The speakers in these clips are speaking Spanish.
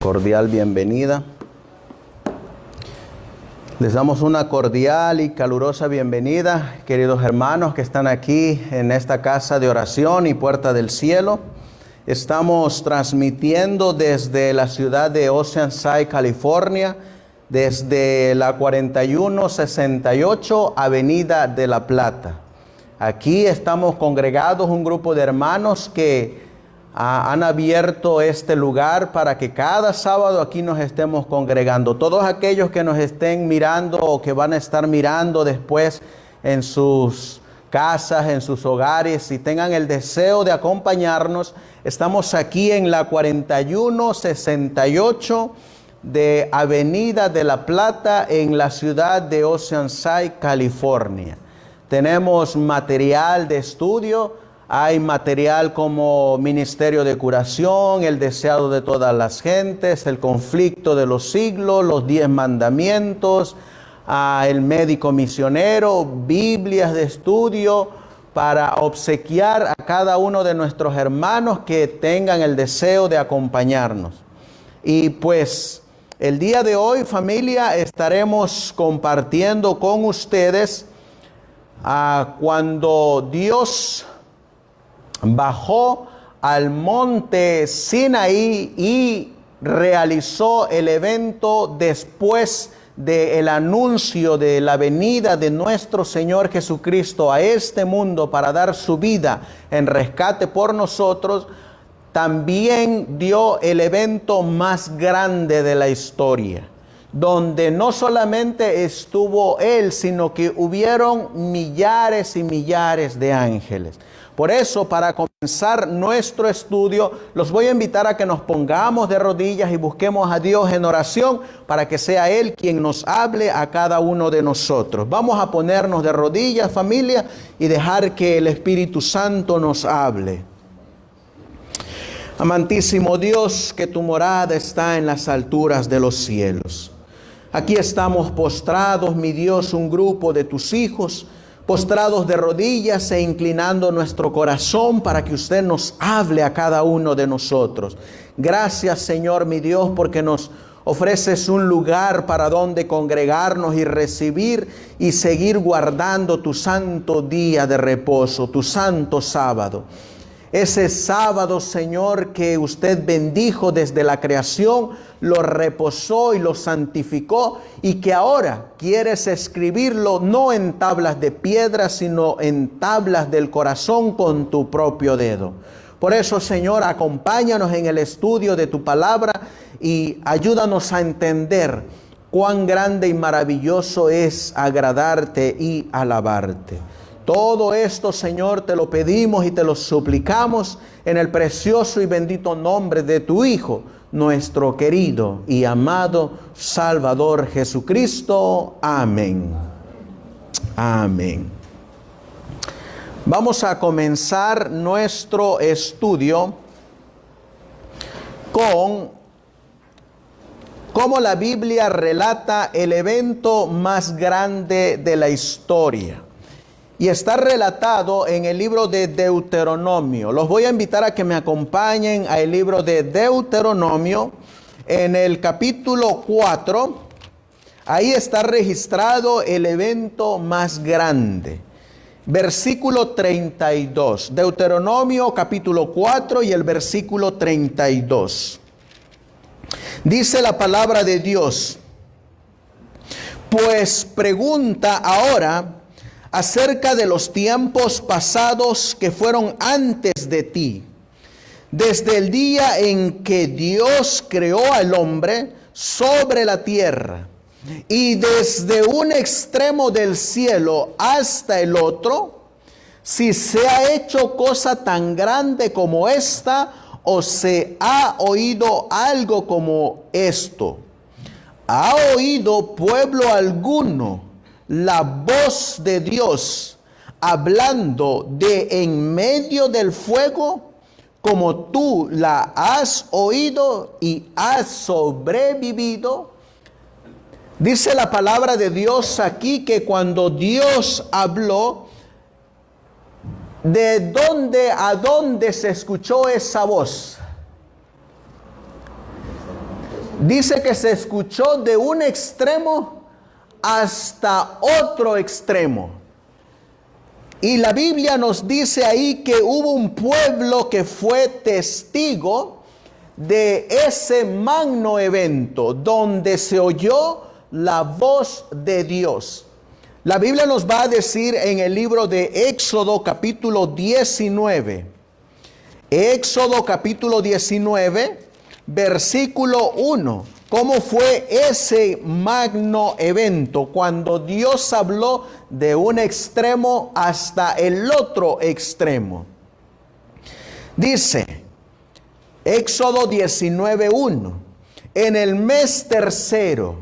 Cordial bienvenida. Les damos una cordial y calurosa bienvenida, queridos hermanos que están aquí en esta casa de oración y Puerta del Cielo. Estamos transmitiendo desde la ciudad de Oceanside, California, desde la 4168 Avenida de La Plata. Aquí estamos congregados un grupo de hermanos que han abierto este lugar para que cada sábado aquí nos estemos congregando. Todos aquellos que nos estén mirando o que van a estar mirando después en sus casas, en sus hogares, y tengan el deseo de acompañarnos, estamos aquí en la 4168 de Avenida de La Plata en la ciudad de Oceanside, California. Tenemos material de estudio. Hay material como Ministerio de Curación, El Deseado de Todas las Gentes, El Conflicto de los Siglos, Los 10 Mandamientos, El Médico Misionero, Biblias de estudio para obsequiar a cada uno de nuestros hermanos que tengan el deseo de acompañarnos. Y pues el día de hoy, familia, estaremos compartiendo con ustedes cuando Dios bajó al monte Sinaí y realizó el evento después del anuncio de la venida de nuestro Señor Jesucristo a este mundo para dar su vida en rescate por nosotros. También dio el evento más grande de la historia, donde no solamente estuvo Él, sino que hubieron millares y millares de ángeles. Por eso, para comenzar nuestro estudio, los voy a invitar a que nos pongamos de rodillas y busquemos a Dios en oración para que sea Él quien nos hable a cada uno de nosotros. Vamos a ponernos de rodillas, familia, y dejar que el Espíritu Santo nos hable. Amantísimo Dios, que tu morada está en las alturas de los cielos. Aquí estamos postrados, mi Dios, un grupo de tus hijos, postrados de rodillas e inclinando nuestro corazón para que usted nos hable a cada uno de nosotros. Gracias, Señor, mi Dios, porque nos ofreces un lugar para donde congregarnos y recibir y seguir guardando tu santo día de reposo, tu santo sábado. Ese sábado, Señor, que usted bendijo desde la creación, lo reposó y lo santificó, y que ahora quieres escribirlo no en tablas de piedra, sino en tablas del corazón con tu propio dedo. Por eso, Señor, acompáñanos en el estudio de tu palabra y ayúdanos a entender cuán grande y maravilloso es agradarte y alabarte. Todo esto, Señor, te lo pedimos y te lo suplicamos en el precioso y bendito nombre de tu Hijo, nuestro querido y amado Salvador Jesucristo. Amén. Amén. Vamos a comenzar nuestro estudio con cómo la Biblia relata el evento más grande de la historia. Y está relatado en el libro de Deuteronomio. Los voy a invitar a que me acompañen al libro de Deuteronomio. En el capítulo 4, ahí está registrado el evento más grande. Versículo 32. Deuteronomio capítulo 4 y el versículo 32. Dice la palabra de Dios: pues pregunta ahora acerca de los tiempos pasados que fueron antes de ti, desde el día en que Dios creó al hombre sobre la tierra, y desde un extremo del cielo hasta el otro, si se ha hecho cosa tan grande como esta, o se ha oído algo como esto. ¿Ha oído pueblo alguno la voz de Dios hablando de en medio del fuego, como tú la has oído y has sobrevivido? Dice la palabra de Dios aquí que cuando Dios habló, ¿de dónde a dónde se escuchó esa voz? Dice que se escuchó de un extremo hasta otro extremo. Y la Biblia nos dice ahí que hubo un pueblo que fue testigo de ese magno evento donde se oyó la voz de Dios. La Biblia nos va a decir en el libro de Éxodo capítulo 19. Éxodo capítulo 19, versículo 1. ¿Cómo fue ese magno evento cuando Dios habló de un extremo hasta el otro extremo? Dice, Éxodo 19:1, en el mes tercero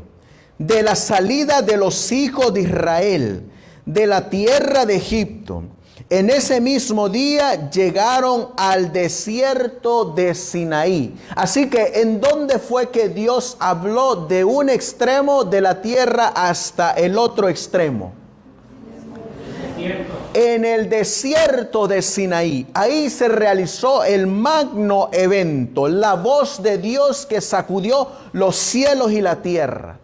de la salida de los hijos de Israel de la tierra de Egipto, en ese mismo día llegaron al desierto de Sinaí. Así que, ¿en dónde fue que Dios habló de un extremo de la tierra hasta el otro extremo? En el desierto de Sinaí. Ahí se realizó el magno evento, la voz de Dios que sacudió los cielos y la tierra.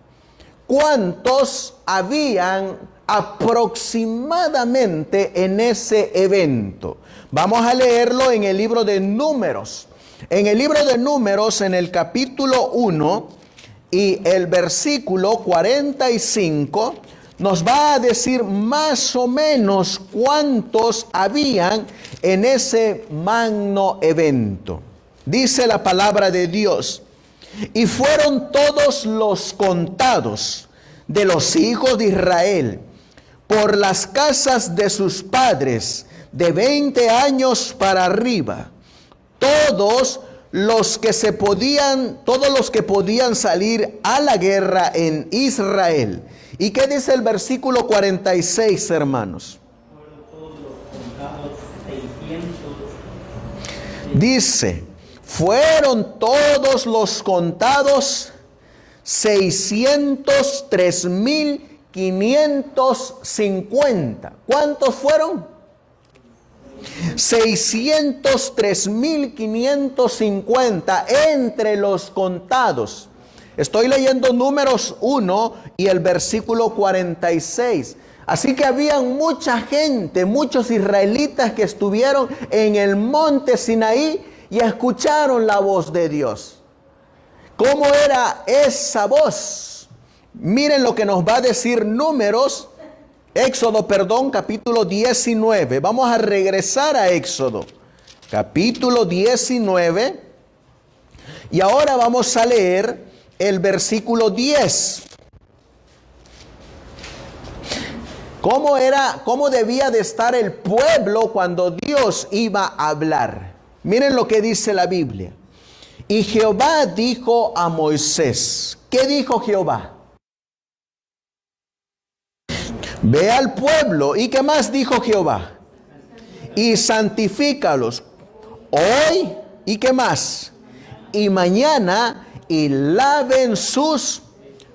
¿Cuántos habían aproximadamente en ese evento? Vamos a leerlo en el libro de Números. En el libro de Números, en el capítulo 1 y el versículo 45, nos va a decir más o menos cuántos habían en ese magno evento. Dice la palabra de Dios: y fueron todos los contados de los hijos de Israel por las casas de sus padres, de 20 años para arriba, todos los que podían salir a la guerra en Israel. ¿Y qué dice el versículo 46, hermanos? Dice, fueron todos los contados 603,550. ¿Cuántos fueron? 603,550 entre los contados. Estoy leyendo Números 1 y el versículo 46. Así que habían mucha gente, muchos israelitas que estuvieron en el monte Sinaí y escucharon la voz de Dios. ¿Cómo era esa voz? Miren lo que nos va a decir Éxodo, capítulo 19. Vamos a regresar a Éxodo, capítulo 19. Y ahora vamos a leer el versículo 10. ¿Cómo debía de estar el pueblo cuando Dios iba a hablar? Miren lo que dice la Biblia. Y Jehová dijo a Moisés. ¿Qué dijo Jehová? Ve al pueblo. ¿Y qué más dijo Jehová? Y santifícalos hoy. ¿Y qué más? Y mañana, y laven sus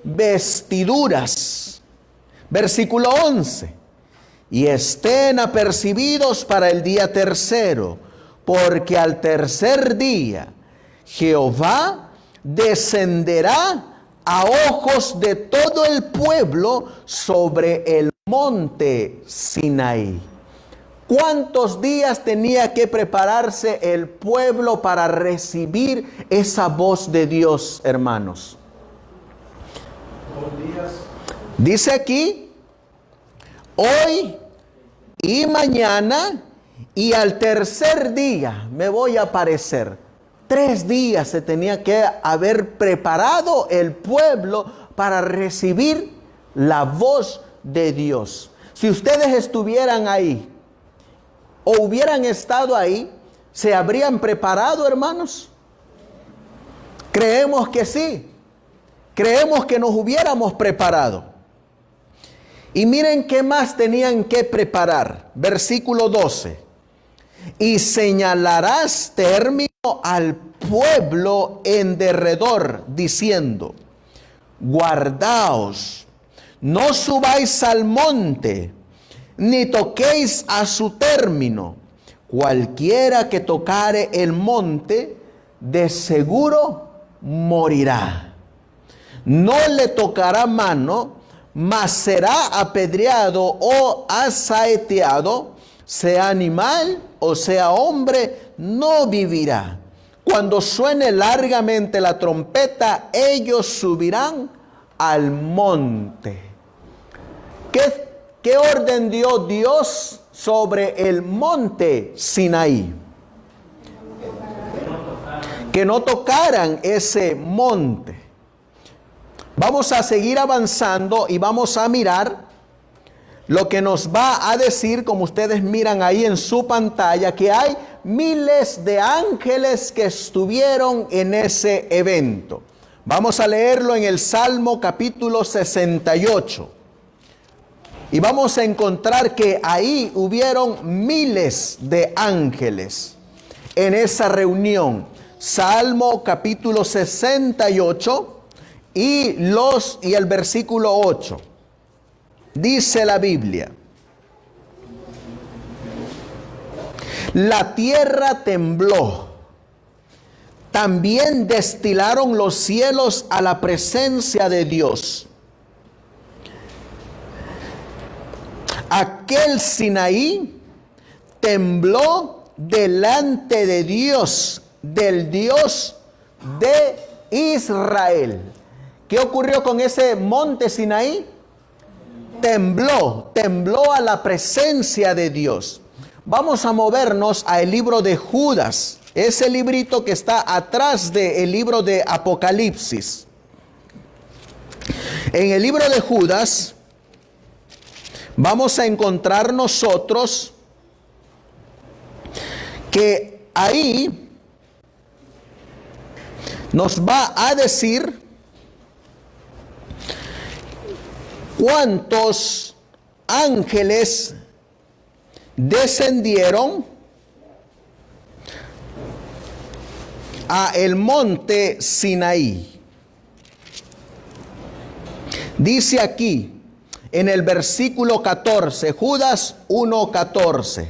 vestiduras. Versículo 11. Y estén apercibidos para el día tercero, porque al tercer día Jehová descenderá a ojos de todo el pueblo sobre el monte Sinaí. ¿Cuántos días tenía que prepararse el pueblo para recibir esa voz de Dios, hermanos? 2 días. Dice aquí, hoy y mañana, y al tercer día me voy a aparecer. 3 días se tenía que haber preparado el pueblo para recibir la voz de Dios. Si ustedes estuvieran ahí o hubieran estado ahí, ¿se habrían preparado, hermanos? Creemos que sí. Creemos que nos hubiéramos preparado. Y miren qué más tenían que preparar. Versículo 12. Y señalarás término al pueblo en derredor, diciendo, guardaos, no subáis al monte, ni toquéis a su término. Cualquiera que tocare el monte, de seguro morirá. no le tocará mano, mas será apedreado o asaeteado, sea animal o sea hombre, no vivirá. Cuando suene largamente la trompeta, ellos subirán al monte. ¿Qué orden dio Dios sobre el monte Sinaí? Que no tocaran ese monte. Vamos a seguir avanzando y vamos a mirar lo que nos va a decir, como ustedes miran ahí en su pantalla, que hay miles de ángeles que estuvieron en ese evento. Vamos a leerlo en el Salmo capítulo 68. Y vamos a encontrar que ahí hubieron miles de ángeles en esa reunión. Salmo capítulo 68 y el versículo 8. Dice la Biblia: la tierra tembló, también destilaron los cielos a la presencia de Dios. Aquel Sinaí tembló delante de Dios, del Dios de Israel. ¿Qué ocurrió con ese monte Sinaí? Tembló a la presencia de Dios. Vamos a movernos al libro de Judas, ese librito que está atrás del libro de Apocalipsis. En el libro de Judas vamos a encontrar nosotros que ahí nos va a decir cuántos ángeles descendieron a el monte Sinaí. Dice aquí en el versículo 14, Judas 1:14.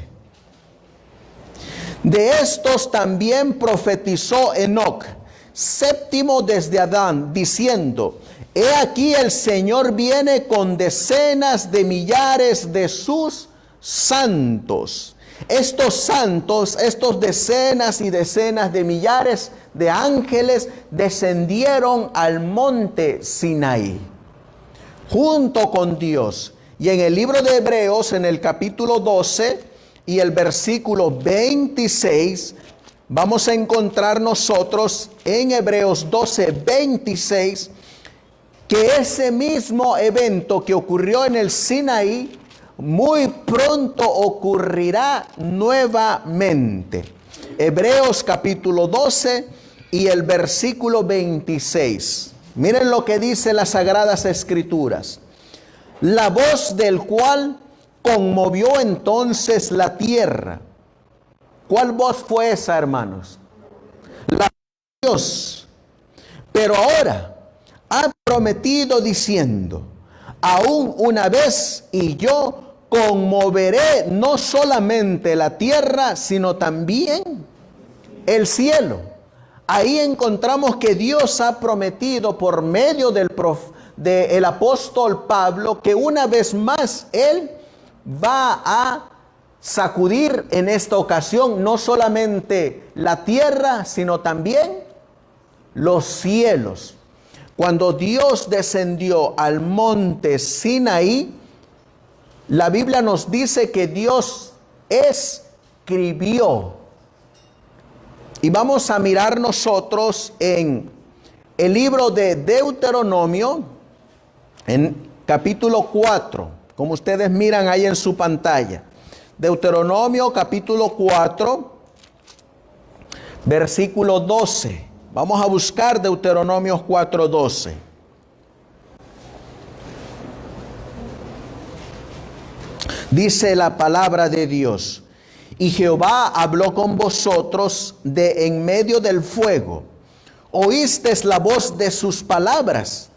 De estos también profetizó Enoc, séptimo desde Adán, diciendo: he aquí el Señor viene con decenas de millares de sus santos. Estos santos, estos decenas y decenas de millares de ángeles descendieron al monte Sinaí junto con Dios. Y en el libro de Hebreos, en el capítulo 12 y el versículo 26, vamos a encontrar nosotros en Hebreos 12, 26, que ese mismo evento que ocurrió en el Sinaí muy pronto ocurrirá nuevamente. Hebreos capítulo 12 y el versículo 26. Miren lo que dice las Sagradas Escrituras. La voz del cual conmovió entonces la tierra. ¿Cuál voz fue esa, hermanos? La de Dios. Pero ahora ha prometido diciendo: aún una vez y yo conmoveré no solamente la tierra, sino también el cielo. Ahí encontramos que Dios ha prometido por medio del apóstol Pablo que una vez más Él va a sacudir en esta ocasión no solamente la tierra, sino también los cielos. Cuando Dios descendió al monte Sinaí, la Biblia nos dice que Dios escribió. Y vamos a mirar nosotros en el libro de Deuteronomio, en capítulo 4, como ustedes miran ahí en su pantalla. Deuteronomio capítulo 4, versículo 12. Vamos a buscar Deuteronomio 4:12. Dice la palabra de Dios: y Jehová habló con vosotros de en medio del fuego. Oísteis la voz de sus palabras,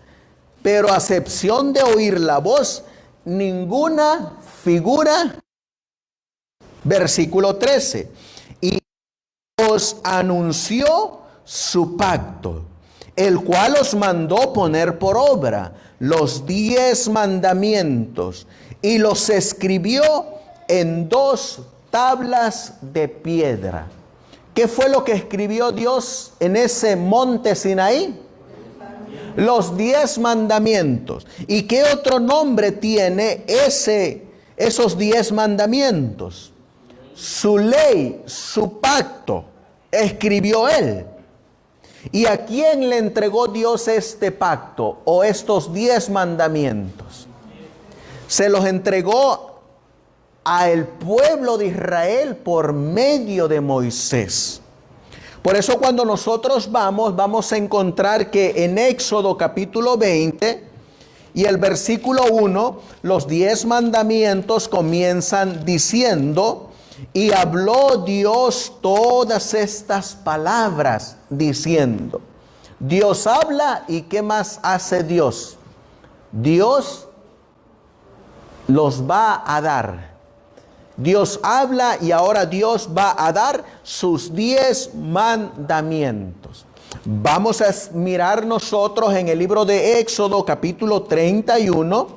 pero a excepción de oír la voz, ninguna figura. Versículo 13. Y os anunció su pacto el cual os mandó poner por obra los 10 mandamientos y los escribió en 2 tablas de piedra. ¿Qué fue lo que escribió Dios en ese monte Sinaí? Los 10 mandamientos. ¿Y qué otro nombre tiene esos 10 mandamientos? Su ley, su pacto, escribió Él. ¿Y a quién le entregó Dios este pacto o estos 10 mandamientos? Se los entregó al pueblo de Israel por medio de Moisés. Por eso cuando nosotros vamos a encontrar que en Éxodo capítulo 20 y el versículo 1, los 10 mandamientos comienzan diciendo: y habló Dios todas estas palabras, diciendo. Dios habla, ¿y qué más hace Dios? Dios los va a dar. Dios habla y ahora Dios va a dar sus 10 mandamientos. Vamos a mirar nosotros en el libro de Éxodo capítulo 31.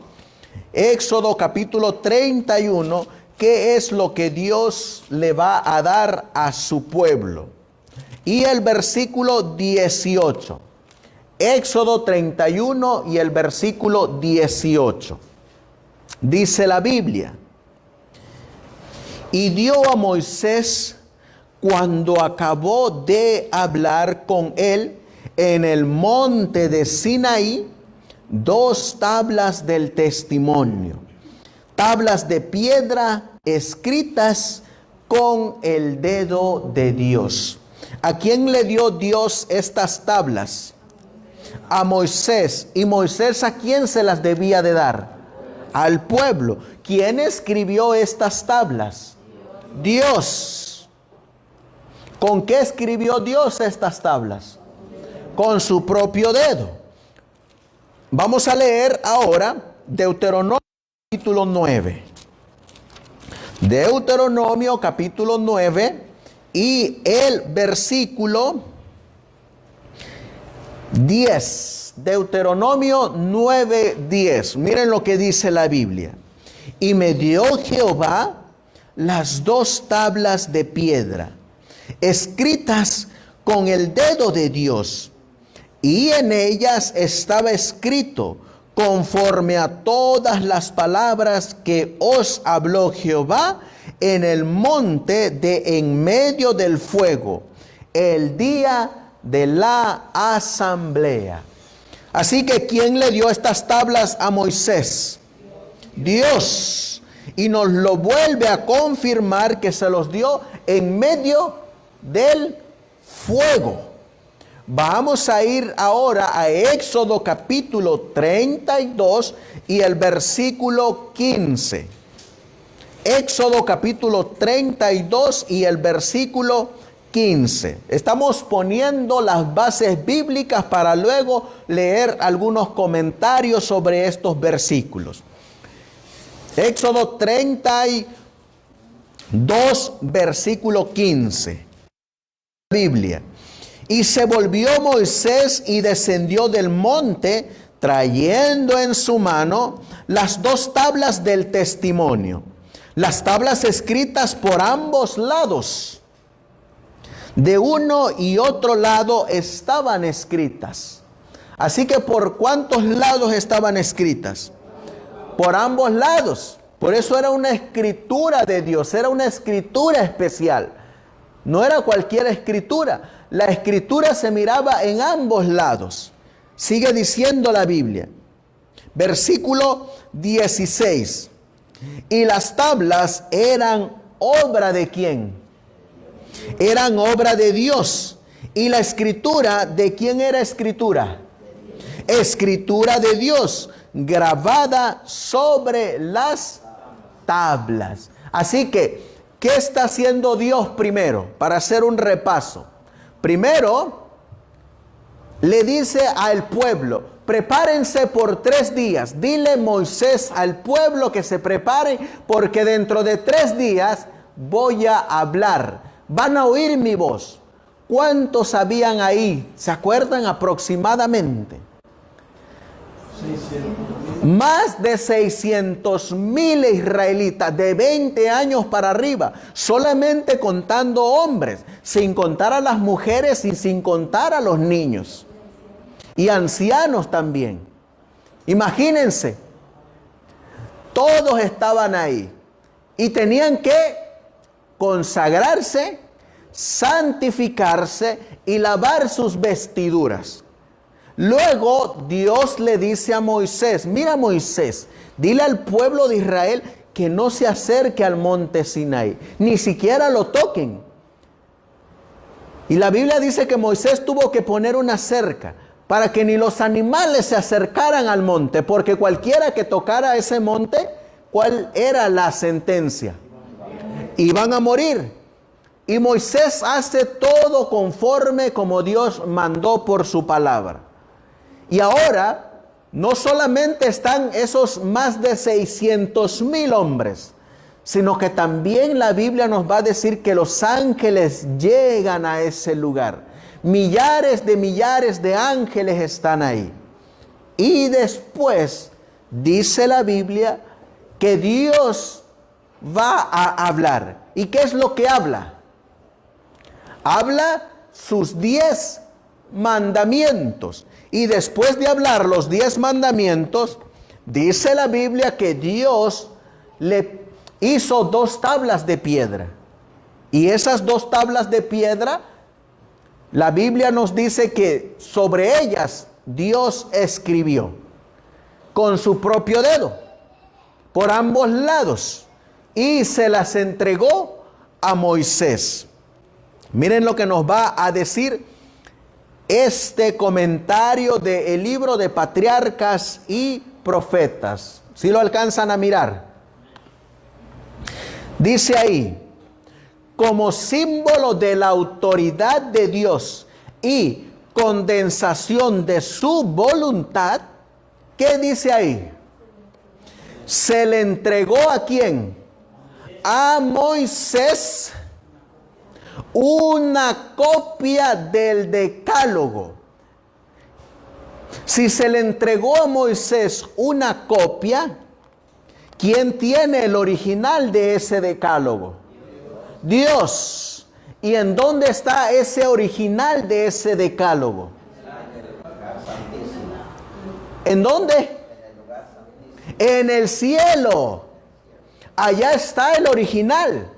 Éxodo capítulo 31, ¿qué es lo que Dios le va a dar a su pueblo? Y el versículo 18. Éxodo 31 y el versículo 18. Dice la Biblia: y dio a Moisés, cuando acabó de hablar con él en el monte de Sinaí, 2 tablas del testimonio, tablas de piedra escritas con el dedo de Dios. ¿A quién le dio Dios estas tablas? A Moisés. ¿Y Moisés a quién se las debía de dar? Al pueblo. ¿Quién escribió estas tablas? Dios. ¿Con qué escribió Dios estas tablas? Con su propio dedo. Vamos a leer ahora Deuteronomio capítulo 9. Deuteronomio capítulo 9 y el versículo 10. Deuteronomio 9:10. Miren lo que dice la Biblia. Y me dio Jehová las 2 tablas de piedra, escritas con el dedo de Dios, y en ellas estaba escrito conforme a todas las palabras que os habló Jehová en el monte de en medio del fuego, el día de la asamblea. Así que ¿quién le dio estas tablas a Moisés? Dios. Y nos lo vuelve a confirmar que se los dio en medio del fuego. Vamos a ir ahora a Éxodo capítulo 32 y el versículo 15. Éxodo capítulo 32 y el versículo 15. Estamos poniendo las bases bíblicas para luego leer algunos comentarios sobre estos versículos. Éxodo 32, versículo 15. Biblia. Y se volvió Moisés y descendió del monte, trayendo en su mano las 2 tablas del testimonio, las tablas escritas por ambos lados. De uno y otro lado estaban escritas. Así que ¿por cuántos lados estaban escritas? Por ambos lados. Por eso era una escritura de Dios, era una escritura especial. No era cualquier escritura. La escritura se miraba en ambos lados. Sigue diciendo la Biblia. Versículo 16. Y las tablas eran obra ¿de quién? Eran obra de Dios. Y la escritura, ¿de quién era escritura? Escritura de Dios, grabada sobre las tablas. Así que, ¿qué está haciendo Dios primero? Para hacer un repaso. Primero, le dice al pueblo, prepárense por 3 días. Dile Moisés al pueblo que se prepare, porque dentro de 3 días voy a hablar. Van a oír mi voz. ¿Cuántos habían ahí? ¿Se acuerdan aproximadamente? 600,000. Más de 600,000 israelitas de 20 años para arriba, solamente contando hombres, sin contar a las mujeres y sin contar a los niños. Y ancianos también. Imagínense, todos estaban ahí y tenían que consagrarse, santificarse y lavar sus vestiduras. Luego Dios le dice a Moisés, mira Moisés, dile al pueblo de Israel que no se acerque al monte Sinaí, ni siquiera lo toquen. Y la Biblia dice que Moisés tuvo que poner una cerca para que ni los animales se acercaran al monte, porque cualquiera que tocara ese monte, ¿cuál era la sentencia? Iban a morir. Y Moisés hace todo conforme como Dios mandó por su palabra. Y ahora, no solamente están esos más de 600,000 hombres, sino que también la Biblia nos va a decir que los ángeles llegan a ese lugar. Millares de ángeles están ahí. Y después dice la Biblia que Dios va a hablar. ¿Y qué es lo que habla? Habla sus 10 mandamientos. Y después de hablar los 10 mandamientos, dice la Biblia que Dios le hizo 2 tablas de piedra. Y esas 2 tablas de piedra, la Biblia nos dice que sobre ellas Dios escribió con su propio dedo, por ambos lados, y se las entregó a Moisés. Miren lo que nos va a decir este comentario del libro de Patriarcas y Profetas. ¿Sí lo alcanzan a mirar? Dice ahí, como símbolo de la autoridad de Dios y condensación de su voluntad, ¿qué dice ahí? Se le entregó ¿a quién? A Moisés una copia del decálogo. Si se le entregó a Moisés una copia, ¿quién tiene el original de ese decálogo? Dios. ¿Y en dónde está ese original de ese decálogo? ¿En dónde? En el cielo. Allá está el original.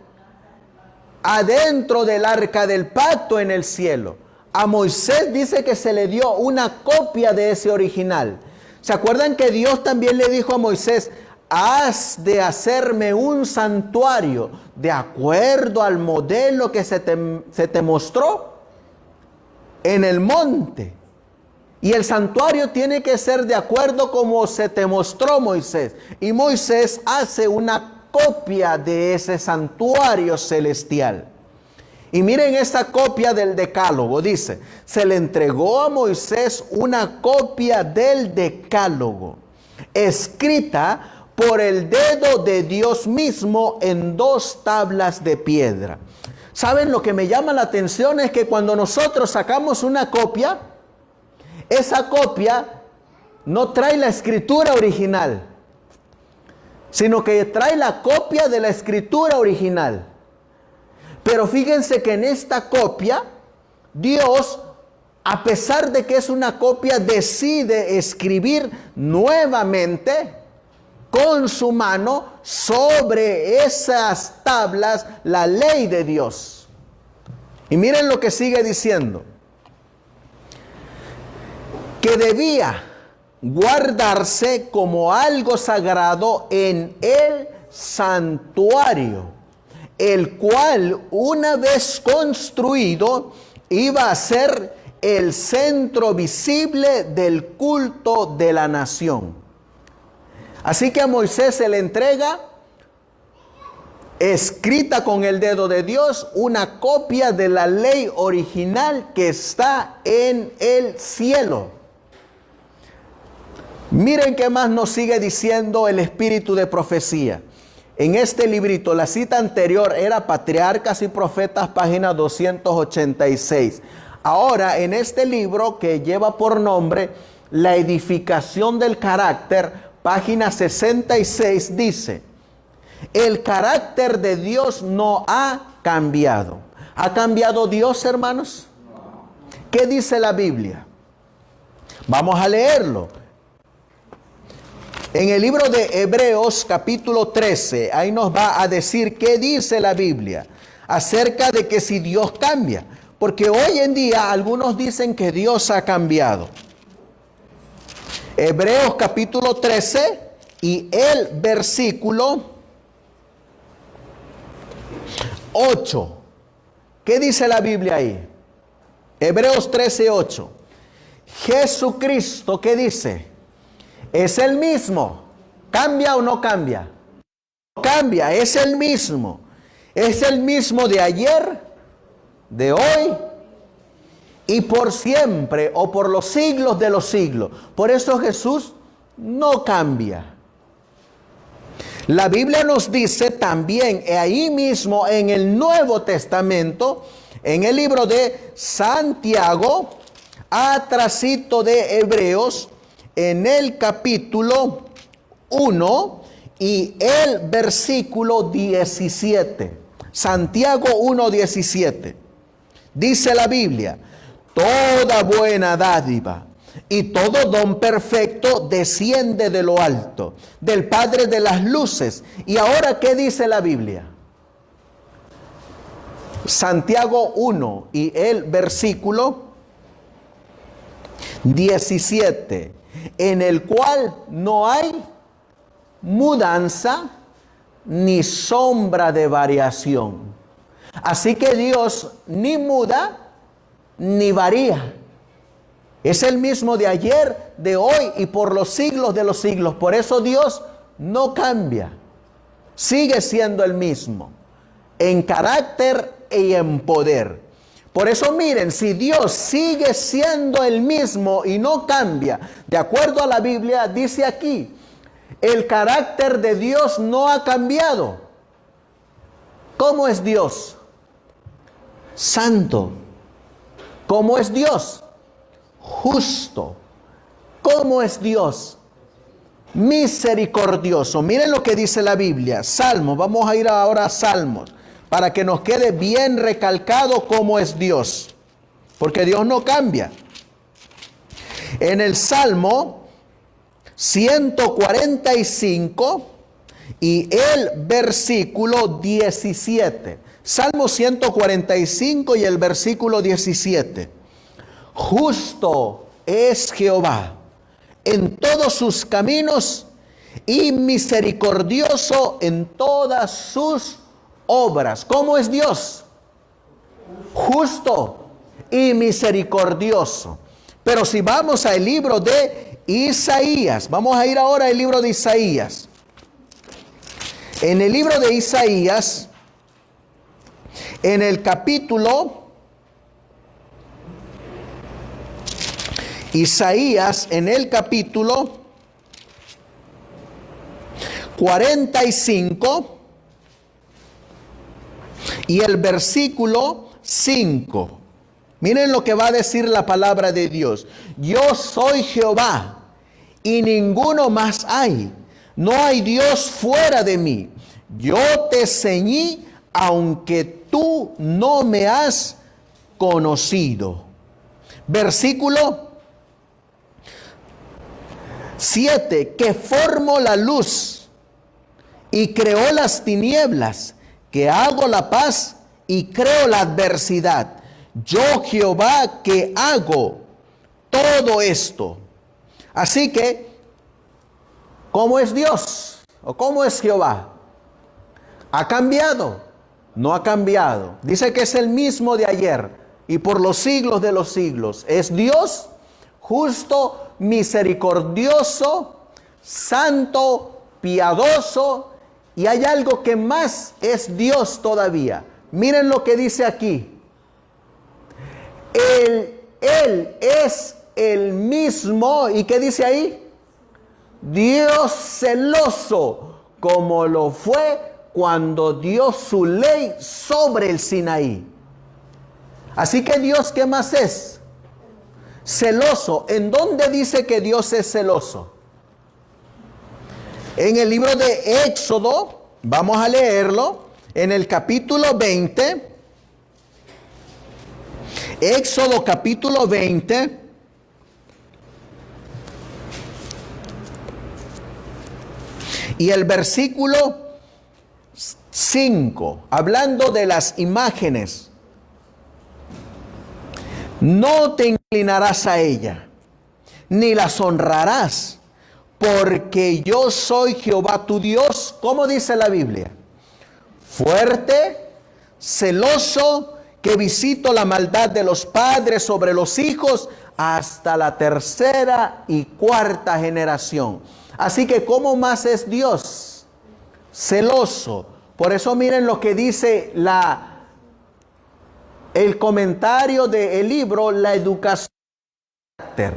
Adentro del arca del pacto en el cielo. A Moisés dice que se le dio una copia de ese original. ¿Se acuerdan que Dios también le dijo a Moisés: has de hacerme un santuario de acuerdo al modelo que se te mostró en el monte? Y el santuario tiene que ser de acuerdo como se te mostró, Moisés. Y Moisés hace una copia de ese santuario celestial. Y miren esta copia del decálogo. Dice, se le entregó a Moisés una copia del decálogo, escrita por el dedo de Dios mismo en 2 tablas de piedra. ¿Saben lo que me llama la atención? Es que cuando nosotros sacamos una copia, esa copia no trae la escritura original, sino que trae la copia de la escritura original. Pero fíjense que en esta copia, Dios, a pesar de que es una copia, decide escribir nuevamente con su mano sobre esas tablas la ley de Dios. Y miren lo que sigue diciendo: que debía guardarse como algo sagrado en el santuario, el cual, una vez construido, iba a ser el centro visible del culto de la nación. Así que a Moisés se le entrega, escrita con el dedo de Dios, una copia de la ley original que está en el cielo. Miren qué más nos sigue diciendo el espíritu de profecía. En este librito, la cita anterior era Patriarcas y Profetas, página 286. Ahora, en este libro que lleva por nombre La edificación del carácter, página 66, dice: el carácter de Dios no ha cambiado. ¿Ha cambiado Dios, hermanos? ¿Qué dice la Biblia? Vamos a leerlo. En el libro de Hebreos capítulo 13, ahí nos va a decir qué dice la Biblia acerca de que si Dios cambia. Porque hoy en día algunos dicen que Dios ha cambiado. Hebreos capítulo 13 y el versículo 8. ¿Qué dice la Biblia ahí? Hebreos 13, 8. Jesucristo, ¿qué dice? Es el mismo. ¿Cambia o no cambia? No cambia, es el mismo. Es el mismo de ayer, de hoy y por siempre, o por los siglos de los siglos. Por eso Jesús no cambia. La Biblia nos dice también ahí mismo en el Nuevo Testamento, en el libro de Santiago, atrasito de Hebreos, en el capítulo 1 y el versículo 17. Santiago 1:17. Dice la Biblia: toda buena dádiva y todo don perfecto desciende de lo alto, del Padre de las luces. Y ahora, ¿qué dice la Biblia? Santiago 1 y el versículo 17. En el cual no hay mudanza ni sombra de variación. Así que Dios ni muda ni varía. Es el mismo de ayer, de hoy y por los siglos de los siglos. Por eso Dios no cambia. Sigue siendo el mismo en carácter y en poder. Por eso miren, si Dios sigue siendo el mismo y no cambia, de acuerdo a la Biblia, dice aquí, el carácter de Dios no ha cambiado. ¿Cómo es Dios? Santo. ¿Cómo es Dios? Justo. ¿Cómo es Dios? Misericordioso. Miren lo que dice la Biblia. Salmos, vamos a ir ahora a Salmos, para que nos quede bien recalcado cómo es Dios. Porque Dios no cambia. En el Salmo 145 y el versículo 17. Salmo 145 y el versículo 17. Justo es Jehová en todos sus caminos y misericordioso en todas sus obras. ¿Cómo es Dios? Justo y misericordioso. Pero si vamos al libro de Isaías, vamos a ir ahora al libro de Isaías. En el libro de Isaías, en el capítulo Isaías, en el capítulo 45 y el versículo 5. Miren lo que va a decir la palabra de Dios. Yo soy Jehová y ninguno más hay. No hay Dios fuera de mí. Yo te ceñí aunque tú no me has conocido. Versículo 7. Que formó la luz y creó las tinieblas, que hago la paz y creo la adversidad. Yo Jehová que hago todo esto. Así que, ¿cómo es Dios? ¿O cómo es Jehová? ¿Ha cambiado? No ha cambiado. Dice que es el mismo de ayer y por los siglos de los siglos. Es Dios justo, misericordioso, santo, piadoso. Y hay algo que más es Dios todavía. Miren lo que dice aquí. Él es el mismo. ¿Y qué dice ahí? Dios celoso como lo fue cuando dio su ley sobre el Sinaí. Así que Dios, ¿qué más es? Celoso. ¿En dónde dice que Dios es celoso? En el libro de Éxodo, vamos a leerlo, en el capítulo 20. Éxodo capítulo 20. Y el versículo 5, hablando de las imágenes. No te inclinarás a ella, ni las honrarás, porque yo soy Jehová tu Dios. ¿Cómo dice la Biblia? Fuerte, celoso, que visito la maldad de los padres sobre los hijos hasta la tercera y cuarta generación. Así que, ¿cómo más es Dios? Celoso. Por eso miren lo que dice el comentario del libro La Educación del Carácter.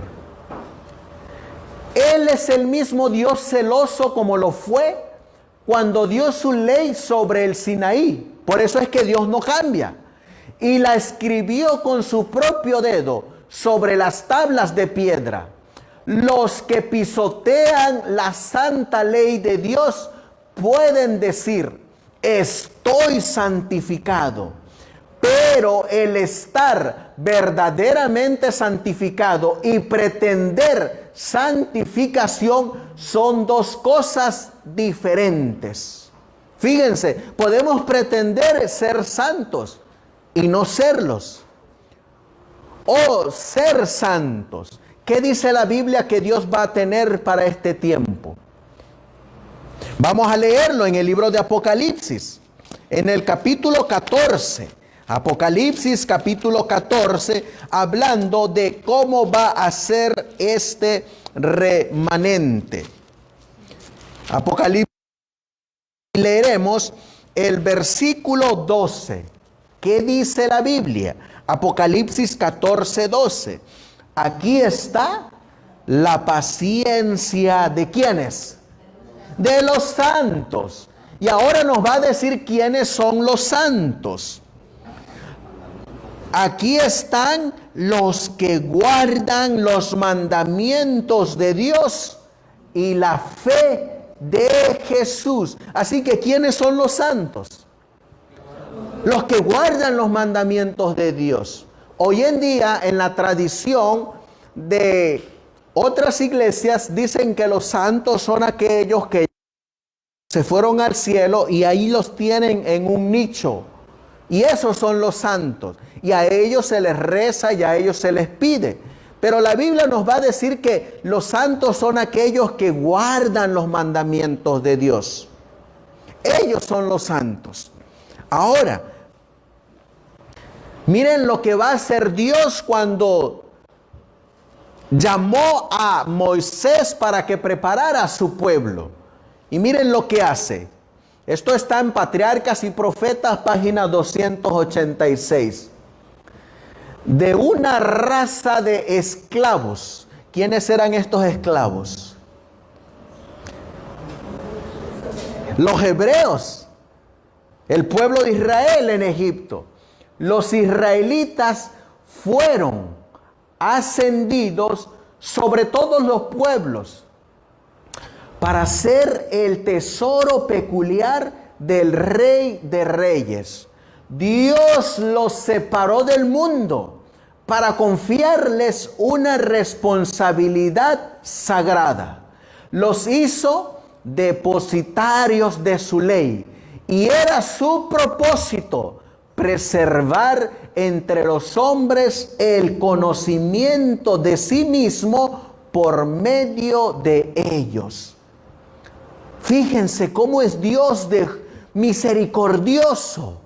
Él es el mismo Dios celoso como lo fue cuando dio su ley sobre el Sinaí. Por eso es que Dios no cambia. Y la escribió con su propio dedo sobre las tablas de piedra. Los que pisotean la santa ley de Dios pueden decir, estoy santificado. Pero el estar verdaderamente santificado y pretender santificación son dos cosas diferentes. Fíjense, podemos pretender ser santos y no serlos. O ser santos. ¿Qué dice la Biblia que Dios va a tener para este tiempo? Vamos a leerlo en el libro de Apocalipsis, en el capítulo 14. Apocalipsis capítulo 14, hablando de cómo va a ser este remanente. Apocalipsis, leeremos el versículo 12. ¿Qué dice la Biblia? Apocalipsis 14, 12. Aquí está la paciencia de ¿quiénes? De los santos. Y ahora nos va a decir quiénes son los santos. Aquí están los que guardan los mandamientos de Dios y la fe de Jesús. Así que ¿quiénes son los santos? Los que guardan los mandamientos de Dios. Hoy en día, en la tradición de otras iglesias, dicen que los santos son aquellos que se fueron al cielo y ahí los tienen en un nicho. Y esos son los santos. Y a ellos se les reza y a ellos se les pide. Pero la Biblia nos va a decir que los santos son aquellos que guardan los mandamientos de Dios. Ellos son los santos. Ahora, miren lo que va a hacer Dios cuando llamó a Moisés para que preparara a su pueblo. Y miren lo que hace. Esto está en Patriarcas y Profetas, página 286. De una raza de esclavos. ¿Quiénes eran estos esclavos? Los hebreos. El pueblo de Israel en Egipto. Los israelitas fueron ascendidos sobre todos los pueblos para ser el tesoro peculiar del Rey de Reyes. Dios los separó del mundo para confiarles una responsabilidad sagrada. Los hizo depositarios de su ley y era su propósito preservar entre los hombres el conocimiento de sí mismo por medio de ellos. Fíjense cómo es Dios de misericordioso,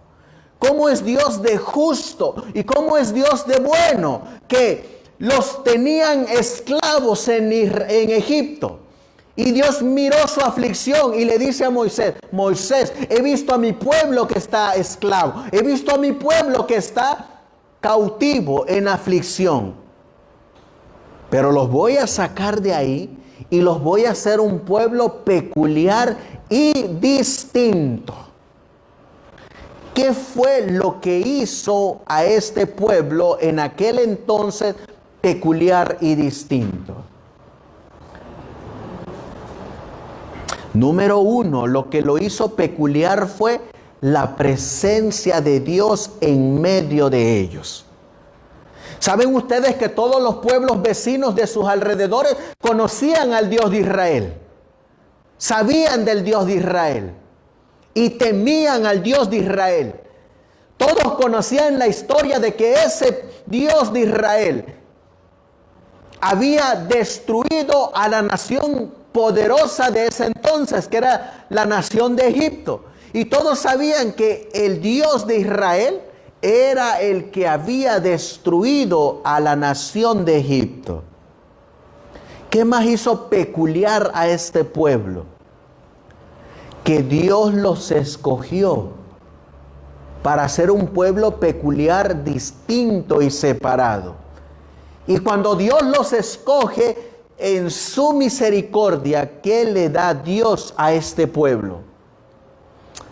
cómo es Dios de justo y cómo es Dios de bueno, que los tenían esclavos en Egipto. Y Dios miró su aflicción y le dice a Moisés, Moisés, he visto a mi pueblo que está esclavo, he visto a mi pueblo que está cautivo en aflicción, pero los voy a sacar de ahí y los voy a hacer un pueblo peculiar y distinto. ¿Qué fue lo que hizo a este pueblo en aquel entonces peculiar y distinto? Número uno, lo que lo hizo peculiar fue la presencia de Dios en medio de ellos. ¿Saben ustedes que todos los pueblos vecinos de sus alrededores conocían al Dios de Israel? Sabían del Dios de Israel y temían al Dios de Israel. Todos conocían la historia de que ese Dios de Israel había destruido a la nación poderosa de ese entonces, que era la nación de Egipto. Y todos sabían que el Dios de Israel era el que había destruido a la nación de Egipto. ¿Qué más hizo peculiar a este pueblo? Que Dios los escogió para ser un pueblo peculiar, distinto y separado. Y cuando Dios los escoge, en su misericordia, ¿qué le da Dios a este pueblo?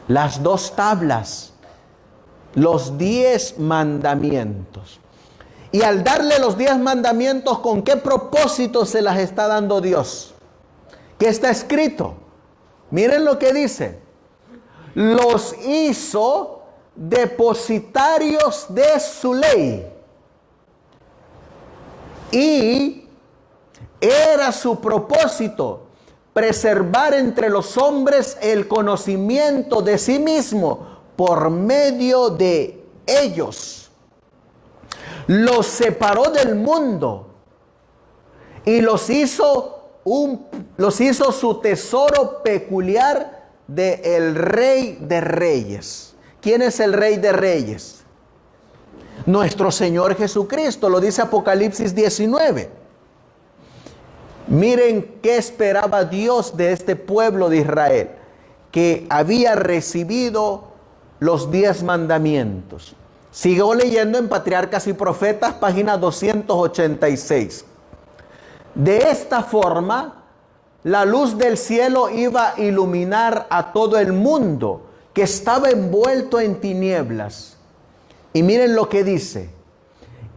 Las 2 tablas, los 10 mandamientos. Y al darle los 10 mandamientos, ¿con qué propósito se las está dando Dios? ¿Qué está escrito? Miren lo que dice. Los hizo depositarios de su ley. Y era su propósito preservar entre los hombres el conocimiento de sí mismo por medio de ellos. Los separó del mundo y los hizo su tesoro peculiar del Rey de Reyes. ¿Quién es el Rey de Reyes? Nuestro Señor Jesucristo, lo dice Apocalipsis 19. Miren qué esperaba Dios de este pueblo de Israel, que había recibido los 10 mandamientos. Sigo leyendo en Patriarcas y Profetas, página 286. De esta forma, la luz del cielo iba a iluminar a todo el mundo que estaba envuelto en tinieblas. Y miren lo que dice.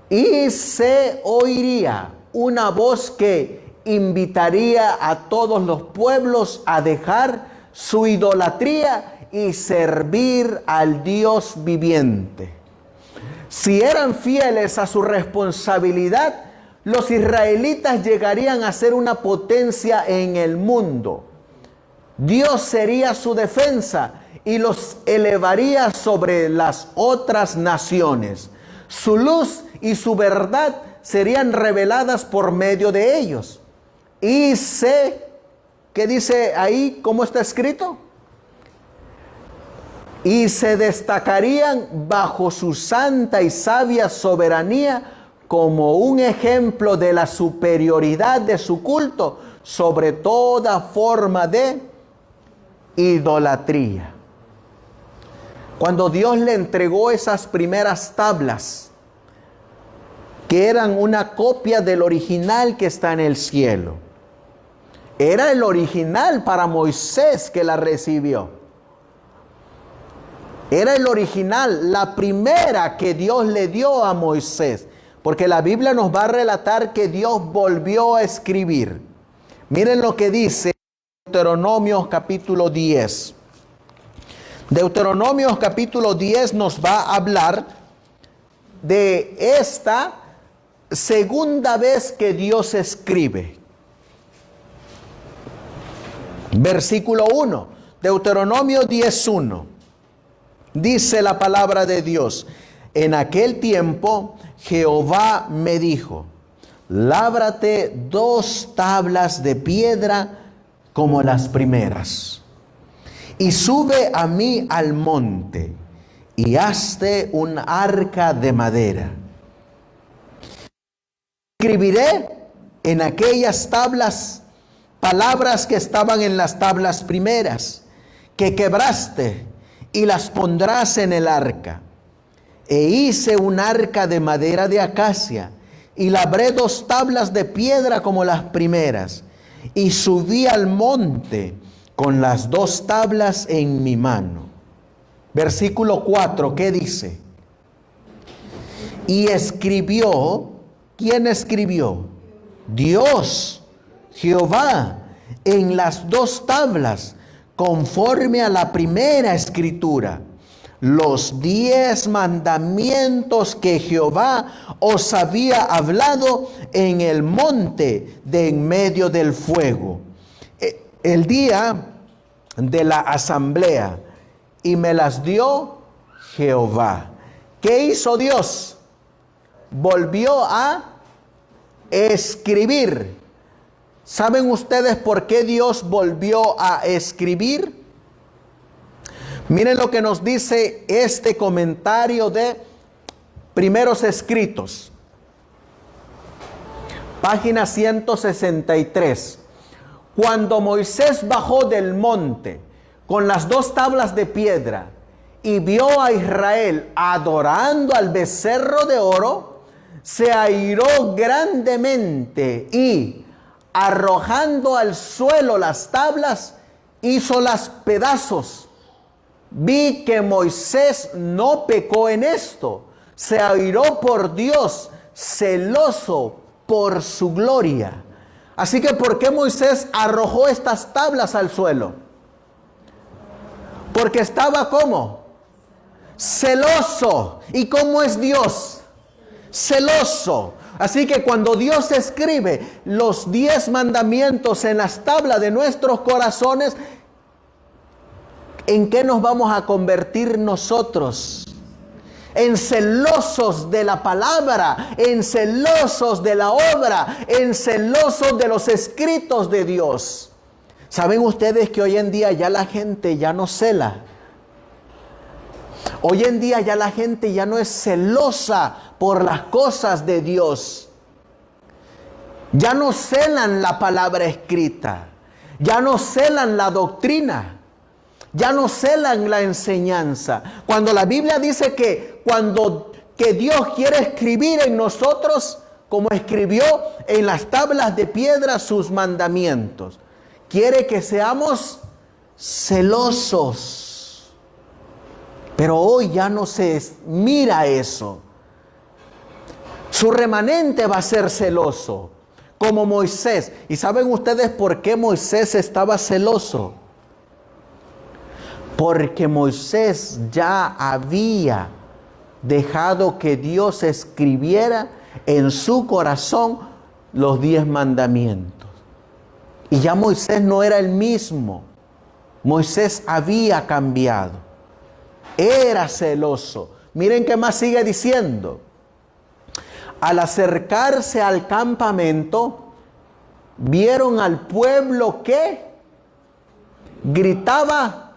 Y se oiría una voz que invitaría a todos los pueblos a dejar su idolatría y servir al Dios viviente. Si eran fieles a su responsabilidad, los israelitas llegarían a ser una potencia en el mundo. Dios sería su defensa y los elevaría sobre las otras naciones. Su luz y su verdad serían reveladas por medio de ellos. Y ¿qué dice ahí? ¿Cómo está escrito? Y se destacarían bajo su santa y sabia soberanía como un ejemplo de la superioridad de su culto sobre toda forma de idolatría. Cuando Dios le entregó esas primeras tablas, que eran una copia del original que está en el cielo, era el original para Moisés que la recibió. Era el original, la primera que Dios le dio a Moisés. Porque la Biblia nos va a relatar que Dios volvió a escribir. Miren lo que dice Deuteronomio capítulo 10. Deuteronomio capítulo 10 nos va a hablar de esta segunda vez que Dios escribe. Versículo 1, Deuteronomio 10:1. Dice la palabra de Dios: en aquel tiempo Jehová me dijo, lábrate 2 tablas de piedra como las primeras, y sube a mí al monte, y hazte un arca de madera. Escribiré en aquellas tablas palabras que estaban en las tablas primeras, que quebraste, y las pondrás en el arca. E hice un arca de madera de acacia, y labré 2 tablas de piedra como las primeras, y subí al monte con las 2 tablas en mi mano. Versículo 4, ¿qué dice? Y escribió, ¿quién escribió? Dios, Jehová, en las 2 tablas, conforme a la primera escritura, los 10 mandamientos que Jehová os había hablado en el monte de en medio del fuego, el día de la asamblea, y me las dio Jehová. ¿Qué hizo Dios? Volvió a escribir. ¿Saben ustedes por qué Dios volvió a escribir? Miren lo que nos dice este comentario de Primeros Escritos. Página 163. Cuando Moisés bajó del monte con las 2 tablas de piedra y vio a Israel adorando al becerro de oro, se airó grandemente y, arrojando al suelo las tablas, hízolas pedazos. Vi que Moisés no pecó en esto, se airó por Dios, celoso por su gloria. Así que, ¿por qué Moisés arrojó estas tablas al suelo? Porque estaba ¿cómo? Celoso. ¿Y cómo es Dios? Celoso. Así que cuando Dios escribe los 10 mandamientos en las tablas de nuestros corazones, ¿en qué nos vamos a convertir nosotros? En celosos de la palabra, en celosos de la obra, en celosos de los escritos de Dios. ¿Saben ustedes que hoy en día ya la gente ya no cela? Hoy en día ya la gente ya no es celosa por las cosas de Dios. Ya no celan la palabra escrita. Ya no celan la doctrina. Ya no celan la enseñanza. Cuando la Biblia dice que Dios quiere escribir en nosotros, como escribió en las tablas de piedra sus mandamientos, quiere que seamos celosos. Pero hoy ya no se mira eso. Su remanente va a ser celoso, como Moisés. ¿Y saben ustedes por qué Moisés estaba celoso? Porque Moisés ya había dejado que Dios escribiera en su corazón los 10 mandamientos. Y ya Moisés no era el mismo. Moisés había cambiado. Era celoso. Miren qué más sigue diciendo. Al acercarse al campamento, vieron al pueblo que gritaba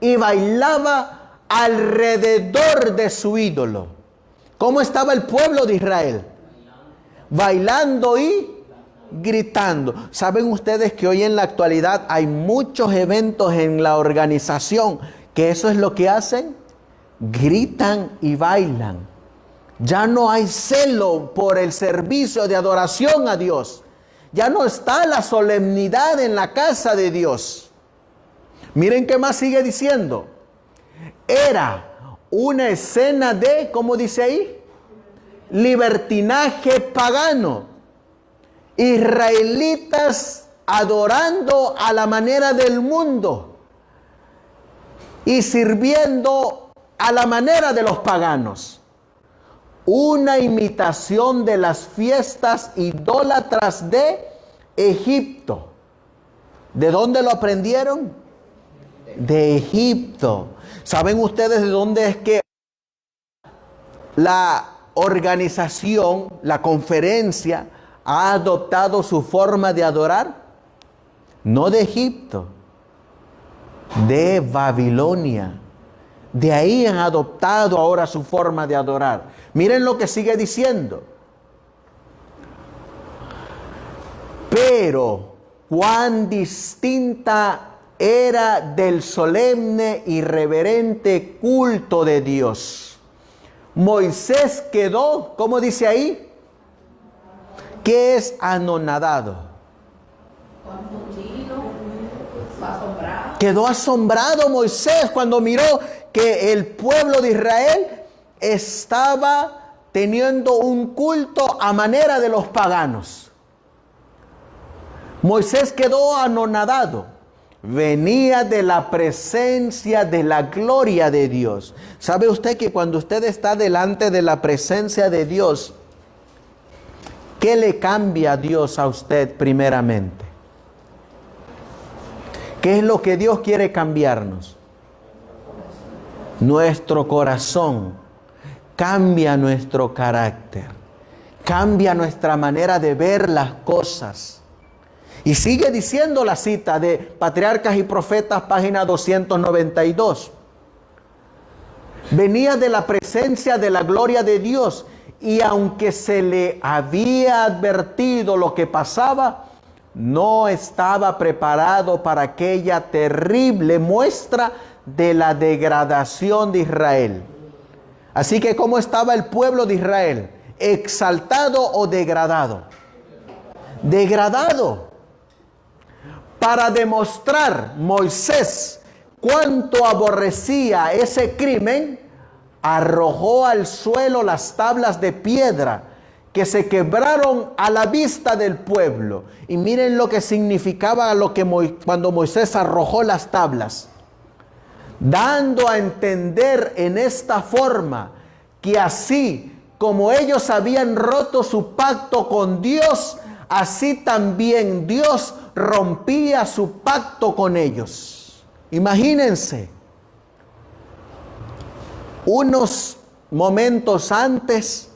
y bailaba alrededor de su ídolo. ¿Cómo estaba el pueblo de Israel? Bailando y gritando. ¿Saben ustedes que hoy en la actualidad hay muchos eventos en la organización que eso es lo que hacen? Gritan y bailan. Ya no hay celo por el servicio de adoración a Dios. Ya no está la solemnidad en la casa de Dios. Miren qué más sigue diciendo. Era una escena de, ¿cómo dice ahí? Libertinaje pagano. Israelitas adorando a la manera del mundo y sirviendo a la manera de los paganos. Una imitación de las fiestas idólatras de Egipto. ¿De dónde lo aprendieron? De Egipto. ¿Saben ustedes de dónde es que la organización, la conferencia, ha adoptado su forma de adorar? No de Egipto, de Babilonia. De ahí han adoptado ahora su forma de adorar. Miren lo que sigue diciendo. Pero cuán distinta era del solemne y reverente culto de Dios. Moisés quedó, ¿cómo dice ahí? Que es anonadado. Quedó asombrado Moisés cuando miró que el pueblo de Israel estaba teniendo un culto a manera de los paganos. Moisés quedó anonadado. Venía de la presencia de la gloria de Dios. ¿Sabe usted que cuando usted está delante de la presencia de Dios, qué le cambia a Dios a usted primeramente? ¿Qué es lo que Dios quiere cambiarnos? Nuestro corazón. Cambia nuestro carácter. Cambia nuestra manera de ver las cosas. Y sigue diciendo la cita de Patriarcas y Profetas, página 292. Venía de la presencia de la gloria de Dios, y aunque se le había advertido lo que pasaba, no estaba preparado para aquella terrible muestra de la degradación de Israel. Así que, ¿cómo estaba el pueblo de Israel? ¿Exaltado o degradado? Degradado. Para demostrar Moisés cuánto aborrecía ese crimen, arrojó al suelo las tablas de piedra que se quebraron a la vista del pueblo. Y miren lo que significaba cuando Moisés arrojó las tablas, dando a entender en esta forma que así como ellos habían roto su pacto con Dios, así también Dios rompía su pacto con ellos. Imagínense, unos momentos antes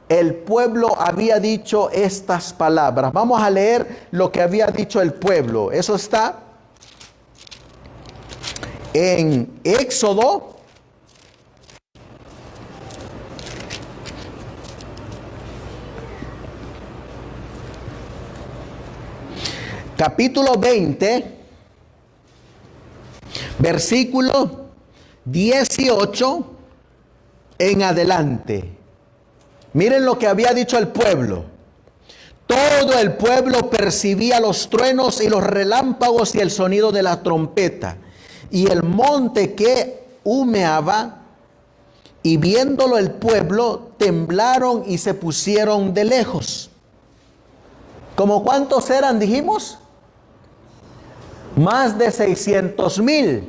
el pueblo había dicho estas palabras. Vamos a leer lo que había dicho el pueblo. Eso está en Éxodo capítulo 20, versículo 18 en adelante. Miren lo que había dicho el pueblo. Todo el pueblo percibía los truenos y los relámpagos y el sonido de la trompeta y el monte que humeaba, y viéndolo el pueblo temblaron y se pusieron de lejos. ¿Cómo cuántos eran, dijimos? Más de 600,000.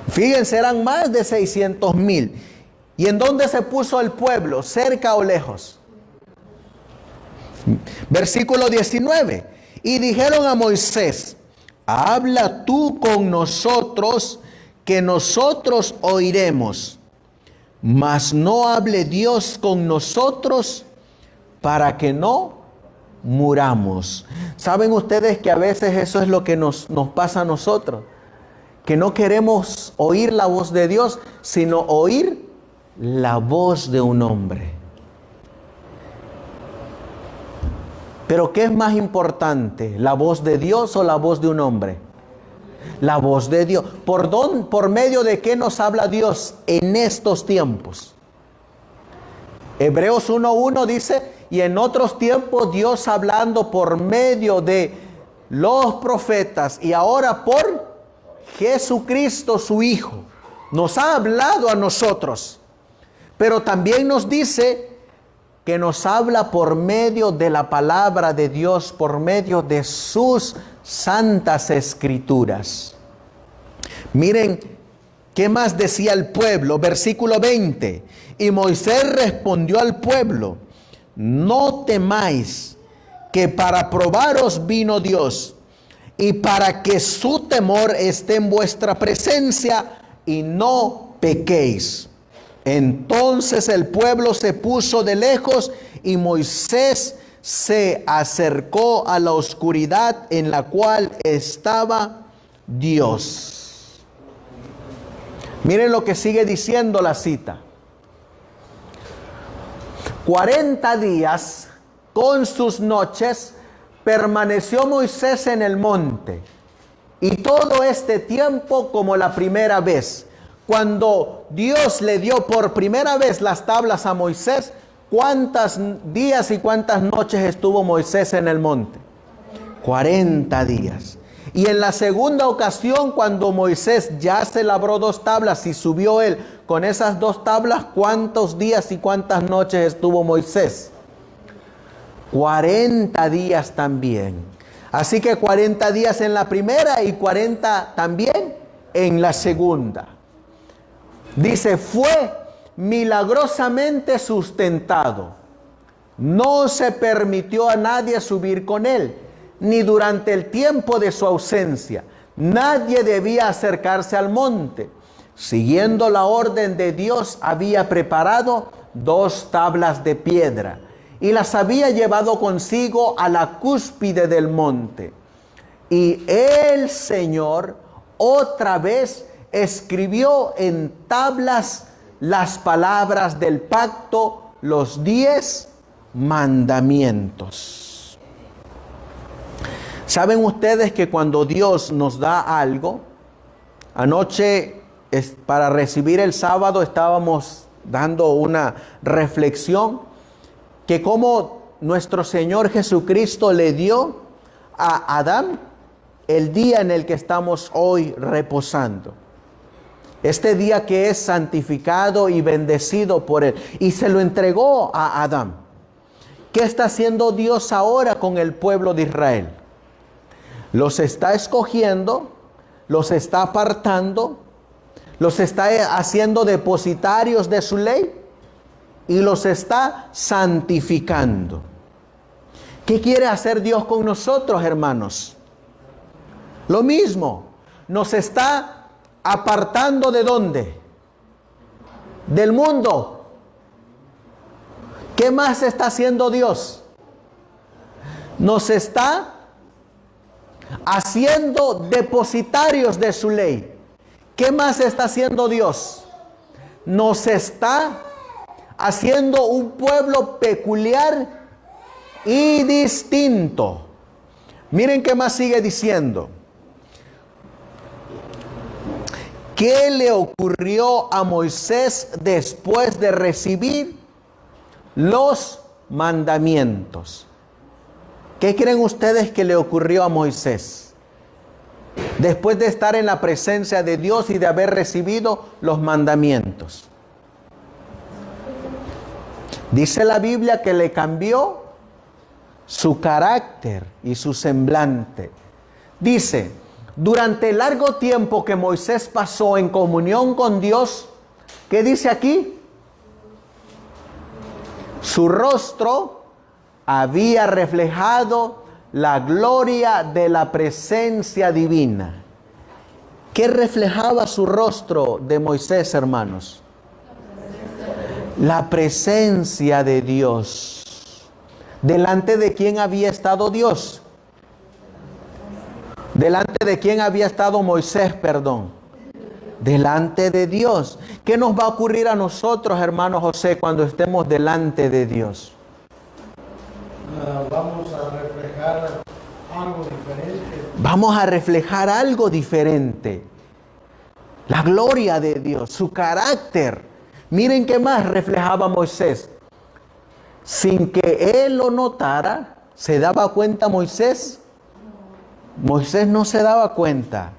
Fíjense, eran más de 600,000. ¿Y en dónde se puso el pueblo? ¿Cerca o lejos? Versículo 19. Y dijeron a Moisés: habla tú con nosotros, que nosotros oiremos. Mas no hable Dios con nosotros, para que no muramos. ¿Saben ustedes que a veces eso es lo que nos pasa a nosotros? Que no queremos oír la voz de Dios, sino oír la voz de un hombre. Pero ¿qué es más importante? ¿La voz de Dios o la voz de un hombre? La voz de Dios. ¿Por medio de qué nos habla Dios en estos tiempos? Hebreos 1:1 dice: y en otros tiempos Dios hablando por medio de los profetas, y ahora por Jesucristo su Hijo, nos ha hablado a nosotros. Pero también nos dice que nos habla por medio de la palabra de Dios, por medio de sus santas escrituras. Miren qué más decía el pueblo, versículo 20. Y Moisés respondió al pueblo: no temáis, que para probaros vino Dios, y para que su temor esté en vuestra presencia, y no pequéis. Entonces el pueblo se puso de lejos, y Moisés se acercó a la oscuridad en la cual estaba Dios. Miren lo que sigue diciendo la cita. 40 días con sus noches permaneció Moisés en el monte, y todo este tiempo como la primera vez. Cuando Dios le dio por primera vez las tablas a Moisés, ¿cuántos días y cuántas noches estuvo Moisés en el monte? 40 días. Y en la segunda ocasión, cuando Moisés ya se labró 2 tablas y subió él con esas 2 tablas, ¿cuántos días y cuántas noches estuvo Moisés? 40 días también. Así que 40 días en la primera y 40 también en la segunda. Dice, fue milagrosamente sustentado. No se permitió a nadie subir con él, ni durante el tiempo de su ausencia. Nadie debía acercarse al monte. Siguiendo la orden de Dios, había preparado 2 tablas de piedra y las había llevado consigo a la cúspide del monte. Y el Señor otra vez escribió en tablas las palabras del pacto, los 10 mandamientos. ¿Saben ustedes que cuando Dios nos da algo? Anoche, para recibir el sábado, estábamos dando una reflexión que como nuestro Señor Jesucristo le dio a Adán el día en el que estamos hoy reposando. Este día que es santificado y bendecido por Él. Y se lo entregó a Adán. ¿Qué está haciendo Dios ahora con el pueblo de Israel? Los está escogiendo, los está apartando, los está haciendo depositarios de su ley y los está santificando. ¿Qué quiere hacer Dios con nosotros, hermanos? Lo mismo, nos está apartando ¿de dónde? Del mundo. ¿Qué más está haciendo Dios? Nos está haciendo depositarios de su ley. ¿Qué más está haciendo Dios? Nos está haciendo un pueblo peculiar y distinto. Miren qué más sigue diciendo. ¿Qué le ocurrió a Moisés después de recibir los mandamientos? ¿Qué creen ustedes que le ocurrió a Moisés después de estar en la presencia de Dios y de haber recibido los mandamientos? Dice la Biblia que le cambió su carácter y su semblante. Dice, durante el largo tiempo que Moisés pasó en comunión con Dios, ¿qué dice aquí? Su rostro había reflejado la gloria de la presencia divina. ¿Qué reflejaba su rostro de Moisés, hermanos? La presencia de Dios. ¿Delante de quién había estado Dios? ¿Delante de quién había estado Moisés, perdón? Delante de Dios. ¿Qué nos va a ocurrir a nosotros, hermano José, cuando estemos delante de Dios? Vamos a reflejar algo diferente. Vamos a reflejar algo diferente. La gloria de Dios, su carácter. Miren qué más reflejaba Moisés. Sin que él lo notara, ¿se daba cuenta Moisés? Moisés no se daba cuenta.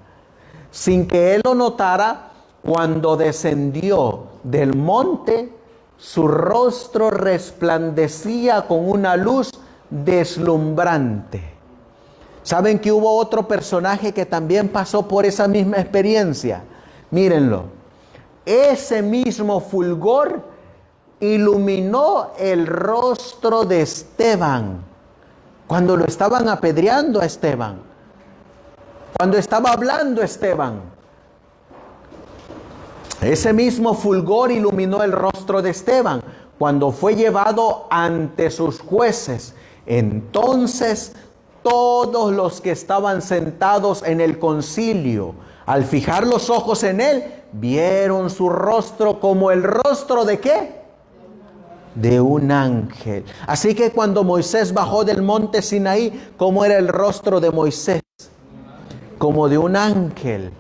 Sin que él lo notara, cuando descendió del monte, su rostro resplandecía con una luz deslumbrante. ¿Saben que hubo otro personaje que también pasó por esa misma experiencia? Mírenlo. Ese mismo fulgor iluminó el rostro de Esteban cuando lo estaban apedreando a Esteban. Cuando estaba hablando Esteban. Ese mismo fulgor iluminó el rostro de Esteban cuando fue llevado ante sus jueces. Entonces todos los que estaban sentados en el concilio, al fijar los ojos en él, vieron su rostro como el rostro ¿de qué? De un ángel. Así que cuando Moisés bajó del monte Sinaí, ¿cómo era el rostro de Moisés? Como de un ángel.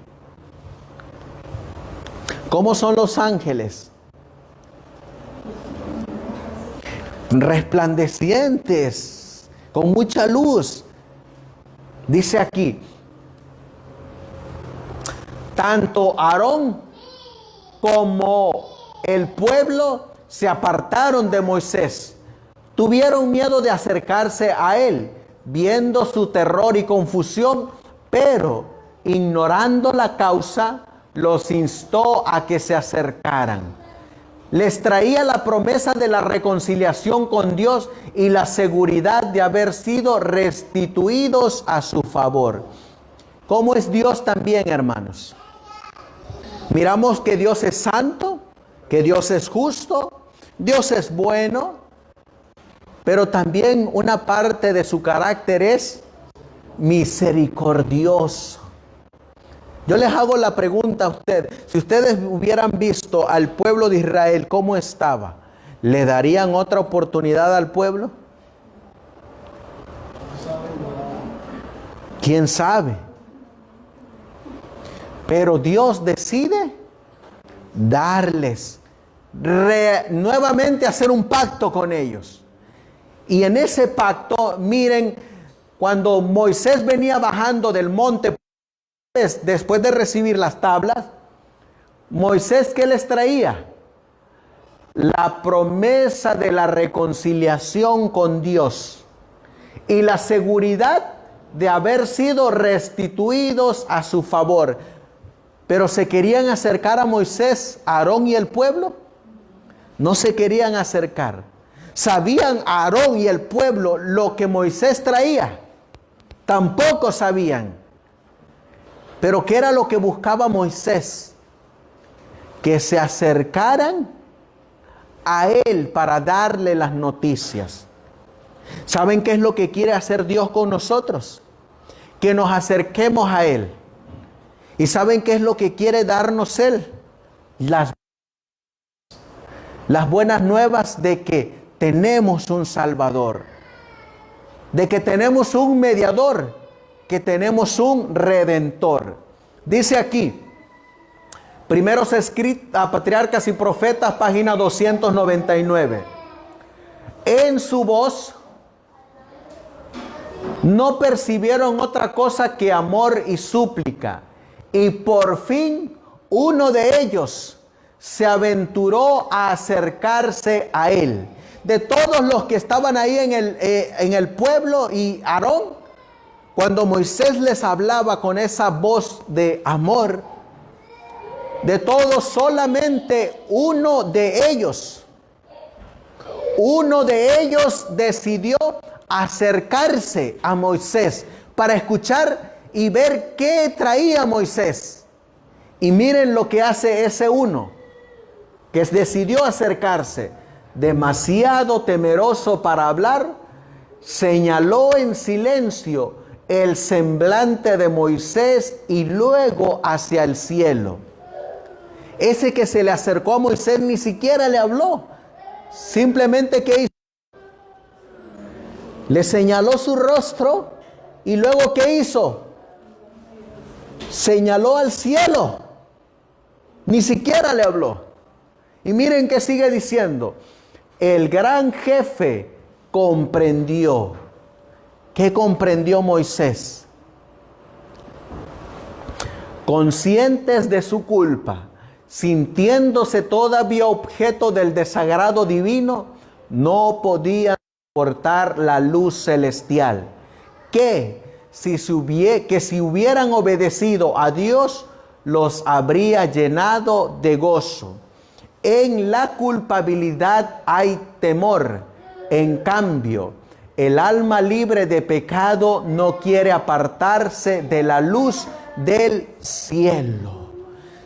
¿Cómo son los ángeles? resplandecientes, con mucha luz. Dice aquí, tanto Aarón como el pueblo se apartaron de Moisés. Tuvieron miedo de acercarse a él, viendo su terror y confusión, pero ignorando la causa, los instó a que se acercaran. Les traía la promesa de la reconciliación con Dios y la seguridad de haber sido restituidos a su favor. ¿Cómo es Dios también, hermanos? Miramos que Dios es santo, que Dios es justo, Dios es bueno, pero también una parte de su carácter es misericordioso. Yo les hago la pregunta a ustedes, si ustedes hubieran visto al pueblo de Israel cómo estaba, ¿le darían otra oportunidad al pueblo? ¿Quién sabe? Pero Dios decide darles, nuevamente hacer un pacto con ellos. Y en ese pacto, miren, cuando Moisés venía bajando del monte, después de recibir las tablas, Moisés, ¿qué les traía? La promesa de la reconciliación con Dios y la seguridad de haber sido restituidos a su favor. Pero ¿se querían acercar a Moisés, a Aarón y el pueblo? No se querían acercar. ¿Sabían Aarón y el pueblo lo que Moisés traía? Tampoco sabían. Pero ¿qué era lo que buscaba Moisés? Que se acercaran a él para darle las noticias. ¿Saben qué es lo que quiere hacer Dios con nosotros? Que nos acerquemos a él. ¿Y saben qué es lo que quiere darnos él? Las buenas nuevas de que tenemos un Salvador, de que tenemos un mediador, que tenemos un Redentor. Dice aquí, Primeros Escritos a Patriarcas y Profetas, página 299. En su voz no percibieron otra cosa que amor y súplica. Y por fin uno de ellos se aventuró a acercarse a él. De todos los que estaban ahí en el pueblo y Aarón, cuando Moisés les hablaba con esa voz de amor, de todos solamente uno de ellos decidió acercarse a Moisés para escuchar y ver qué traía Moisés. Y miren lo que hace ese uno, que decidió acercarse, demasiado temeroso para hablar, señaló en silencio el semblante de Moisés y luego hacia el cielo. Ese que se le acercó a Moisés ni siquiera le habló. Simplemente, ¿qué hizo? Le señaló su rostro y luego, ¿qué hizo? Señaló al cielo. Ni siquiera le habló. Y miren qué sigue diciendo. El gran jefe comprendió. ¿Qué comprendió Moisés? Conscientes de su culpa, sintiéndose todavía objeto del desagrado divino, no podían soportar la luz celestial. Que si hubieran obedecido a Dios, los habría llenado de gozo. En la culpabilidad hay temor. En cambio, el alma libre de pecado no quiere apartarse de la luz del cielo.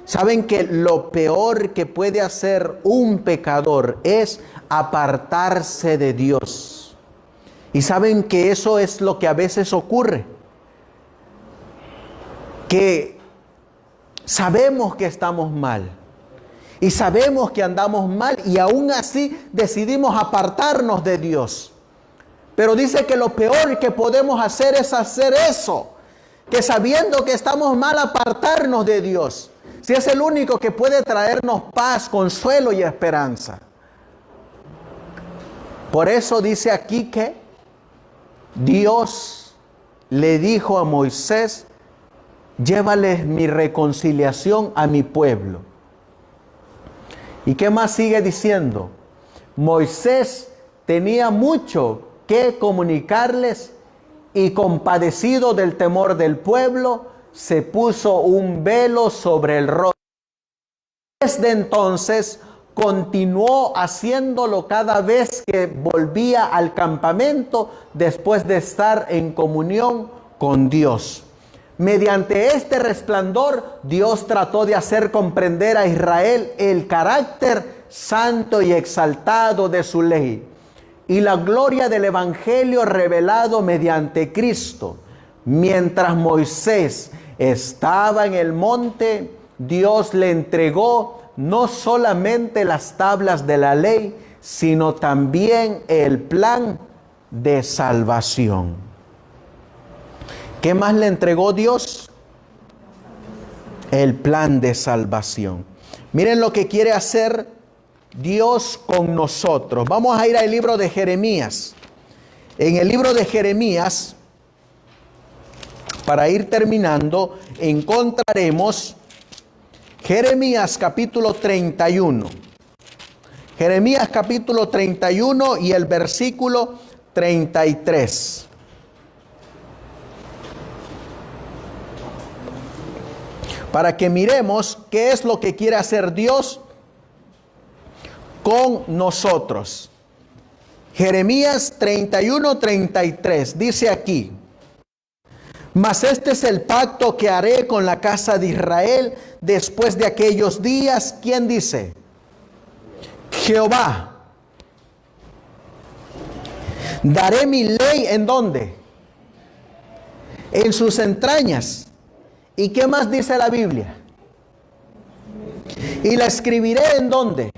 ¿Saben que lo peor que puede hacer un pecador es apartarse de Dios? Y saben que eso es lo que a veces ocurre. Que sabemos que estamos mal. Y sabemos que andamos mal y aún así decidimos apartarnos de Dios. Pero dice que lo peor que podemos hacer es hacer eso. Que sabiendo que estamos mal, apartarnos de Dios. Si es el único que puede traernos paz, consuelo y esperanza. Por eso dice aquí que Dios le dijo a Moisés: llévales mi reconciliación a mi pueblo. ¿Y qué más sigue diciendo? Moisés tenía mucho que comunicarles y, compadecido del temor del pueblo, se puso un velo sobre el rostro. Desde entonces continuó haciéndolo cada vez que volvía al campamento después de estar en comunión con Dios. Mediante este resplandor, Dios trató de hacer comprender a Israel el carácter santo y exaltado de su ley y la gloria del evangelio revelado mediante Cristo. Mientras Moisés estaba en el monte, Dios le entregó no solamente las tablas de la ley, sino también el plan de salvación. ¿Qué más le entregó Dios? El plan de salvación. Miren lo que quiere hacer Dios con nosotros. Vamos a ir al libro de Jeremías. En el libro de Jeremías, para ir terminando, encontraremos Jeremías capítulo 31. Jeremías capítulo 31 y el versículo 33. Para que miremos qué es lo que quiere hacer Dios con nosotros. Jeremías 31, 33 dice aquí: mas este es el pacto que haré con la casa de Israel después de aquellos días. ¿Quién dice? Jehová. Daré mi ley, ¿en dónde? En sus entrañas. ¿Y qué más dice la Biblia? Y la escribiré, ¿en dónde?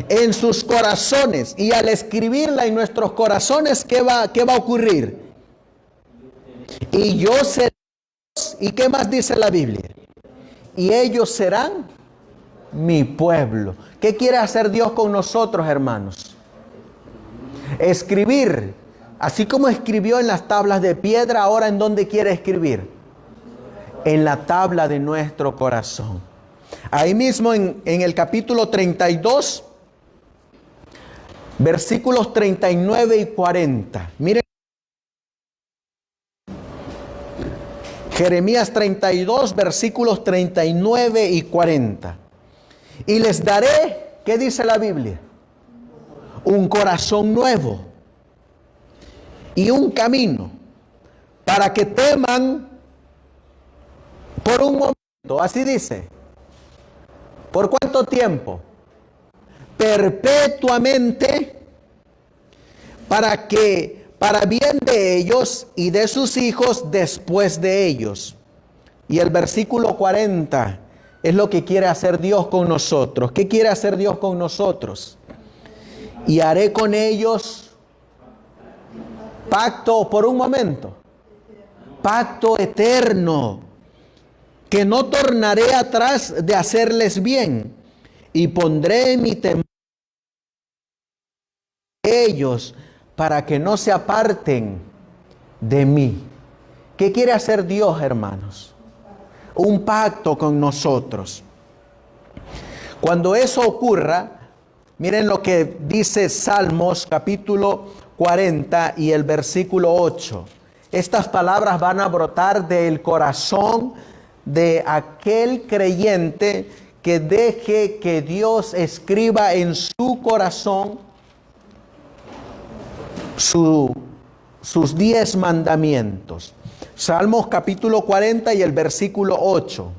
En sus corazones. Y al escribirla en nuestros corazones, ¿qué va a ocurrir? Y yo seré Dios. ¿Y qué más dice la Biblia? Y ellos serán mi pueblo. ¿Qué quiere hacer Dios con nosotros, hermanos? Escribir. Así como escribió en las tablas de piedra, ahora ¿en dónde quiere escribir? En la tabla de nuestro corazón. Ahí mismo en el capítulo 32, versículos 39 y 40. Miren. Jeremías 32, versículos 39 y 40. Y les daré, ¿qué dice la Biblia? Un corazón nuevo y un camino para que teman por un momento. Así dice. ¿Por cuánto tiempo? Perpetuamente, para bien de ellos y de sus hijos después de ellos. Y el versículo 40 es lo que quiere hacer Dios con nosotros. ¿Qué quiere hacer Dios con nosotros? Y haré con ellos pacto, por un momento, pacto eterno, que no tornaré atrás de hacerles bien, y pondré mi temor en ellos para que no se aparten de mí. ¿Qué quiere hacer Dios, hermanos? Un pacto con nosotros. Cuando eso ocurra, miren lo que dice Salmos capítulo 40 y el versículo 8. Estas palabras van a brotar del corazón de aquel creyente que deje que Dios escriba en su corazón sus 10 mandamientos. Salmos capítulo 40 y el versículo 8.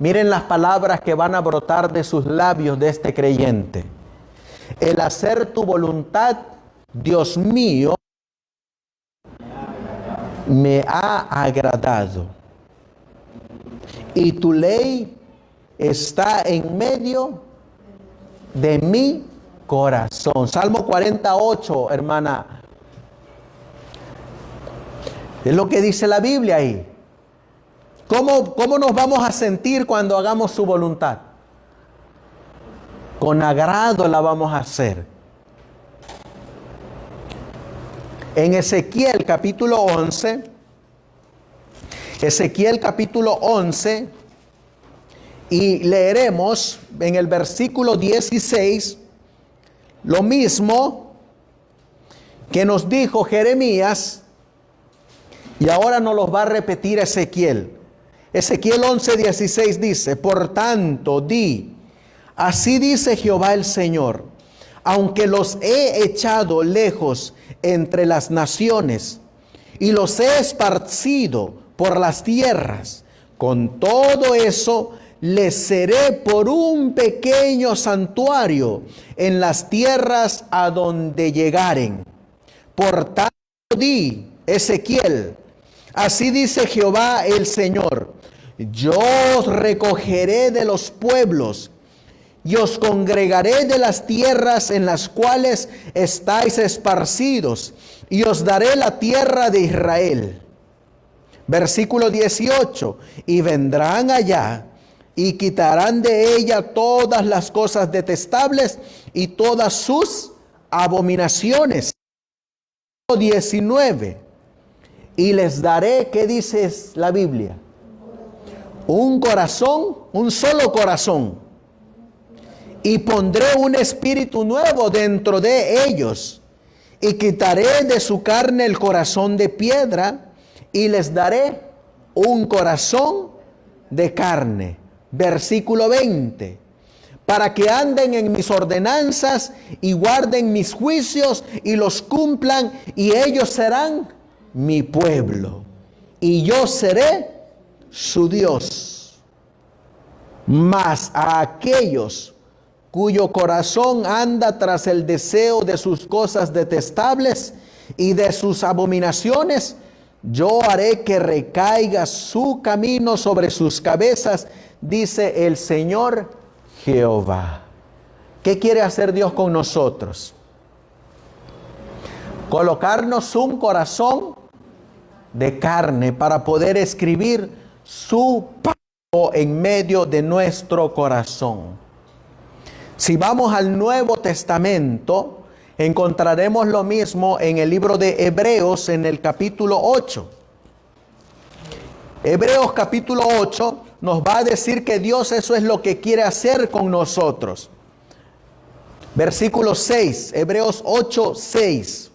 Miren las palabras que van a brotar de sus labios de este creyente. El hacer tu voluntad, Dios mío, me ha agradado. Y tu ley está en medio de mi corazón. Salmo 48, hermana. Es lo que dice la Biblia ahí. ¿Cómo nos vamos a sentir cuando hagamos su voluntad? Con agrado la vamos a hacer. En Ezequiel capítulo 11, Ezequiel capítulo 11, y leeremos en el versículo 16 lo mismo que nos dijo Jeremías, y ahora nos los va a repetir Ezequiel. Ezequiel 11:16 dice: por tanto, di, así dice Jehová el Señor, aunque los he echado lejos entre las naciones y los he esparcido por las tierras, con todo eso les seré por un pequeño santuario en las tierras a donde llegaren. Por tanto, di, Ezequiel, así dice Jehová el Señor, yo os recogeré de los pueblos y os congregaré de las tierras en las cuales estáis esparcidos, y os daré la tierra de Israel. Versículo 18, y vendrán allá y quitarán de ella todas las cosas detestables y todas sus abominaciones. 19, y les daré, ¿qué dice la Biblia? Un corazón, un solo corazón. Y pondré un espíritu nuevo dentro de ellos, y quitaré de su carne el corazón de piedra, y les daré un corazón de carne. Versículo 20. Para que anden en mis ordenanzas y guarden mis juicios y los cumplan, y ellos serán mi pueblo, y yo seré su Dios. Mas a aquellos cuyo corazón anda tras el deseo de sus cosas detestables y de sus abominaciones, yo haré que recaiga su camino sobre sus cabezas, dice el Señor Jehová. ¿Qué quiere hacer Dios con nosotros? Colocarnos un corazón de carne para poder escribir su pacto en medio de nuestro corazón. Si vamos al Nuevo Testamento, encontraremos lo mismo en el libro de Hebreos, en el capítulo 8. Hebreos capítulo 8 nos va a decir que Dios eso es lo que quiere hacer con nosotros. Versículo 6, Hebreos 8, 6.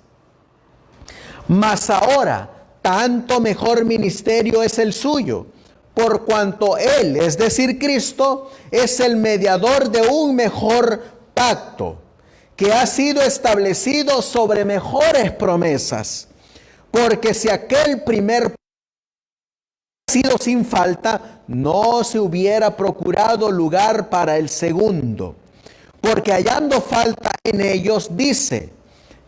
Mas ahora, tanto mejor ministerio es el suyo, por cuanto Él, es decir, Cristo, es el mediador de un mejor pacto, que ha sido establecido sobre mejores promesas. Porque si aquel primer pacto ha sido sin falta, no se hubiera procurado lugar para el segundo. Porque hallando falta en ellos, dice: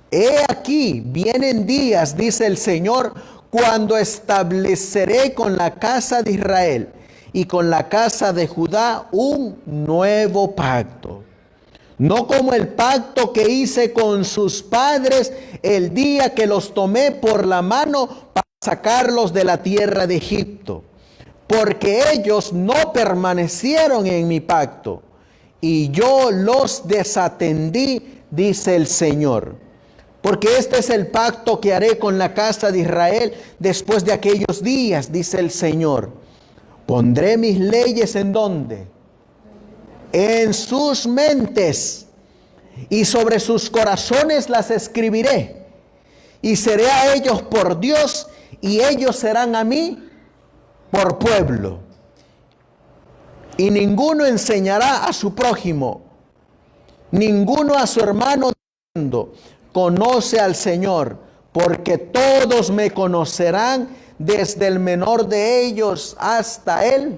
he aquí, vienen días, dice el Señor, cuando estableceré con la casa de Israel y con la casa de Judá un nuevo pacto. No como el pacto que hice con sus padres el día que los tomé por la mano para sacarlos de la tierra de Egipto. Porque ellos no permanecieron en mi pacto, y yo los desatendí, dice el Señor. Porque este es el pacto que haré con la casa de Israel después de aquellos días, dice el Señor. Pondré mis leyes ¿en dónde? En sus mentes, y sobre sus corazones las escribiré. Y seré a ellos por Dios, y ellos serán a mí por pueblo. Y ninguno enseñará a su prójimo, ninguno a su hermano, diciendo: conoce al Señor, porque todos me conocerán, desde el menor de ellos hasta el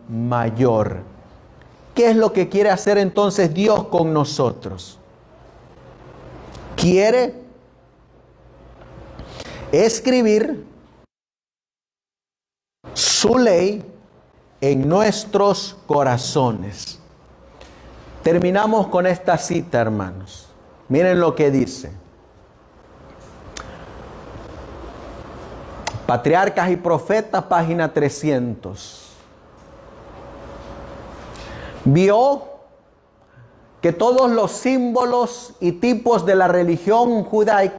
mayor. ¿Qué es lo que quiere hacer entonces Dios con nosotros? Quiere escribir su ley en nuestros corazones. Terminamos con esta cita, hermanos. Miren lo que dice. Patriarcas y Profetas, página 300. Vio que todos los símbolos y tipos de la religión judaica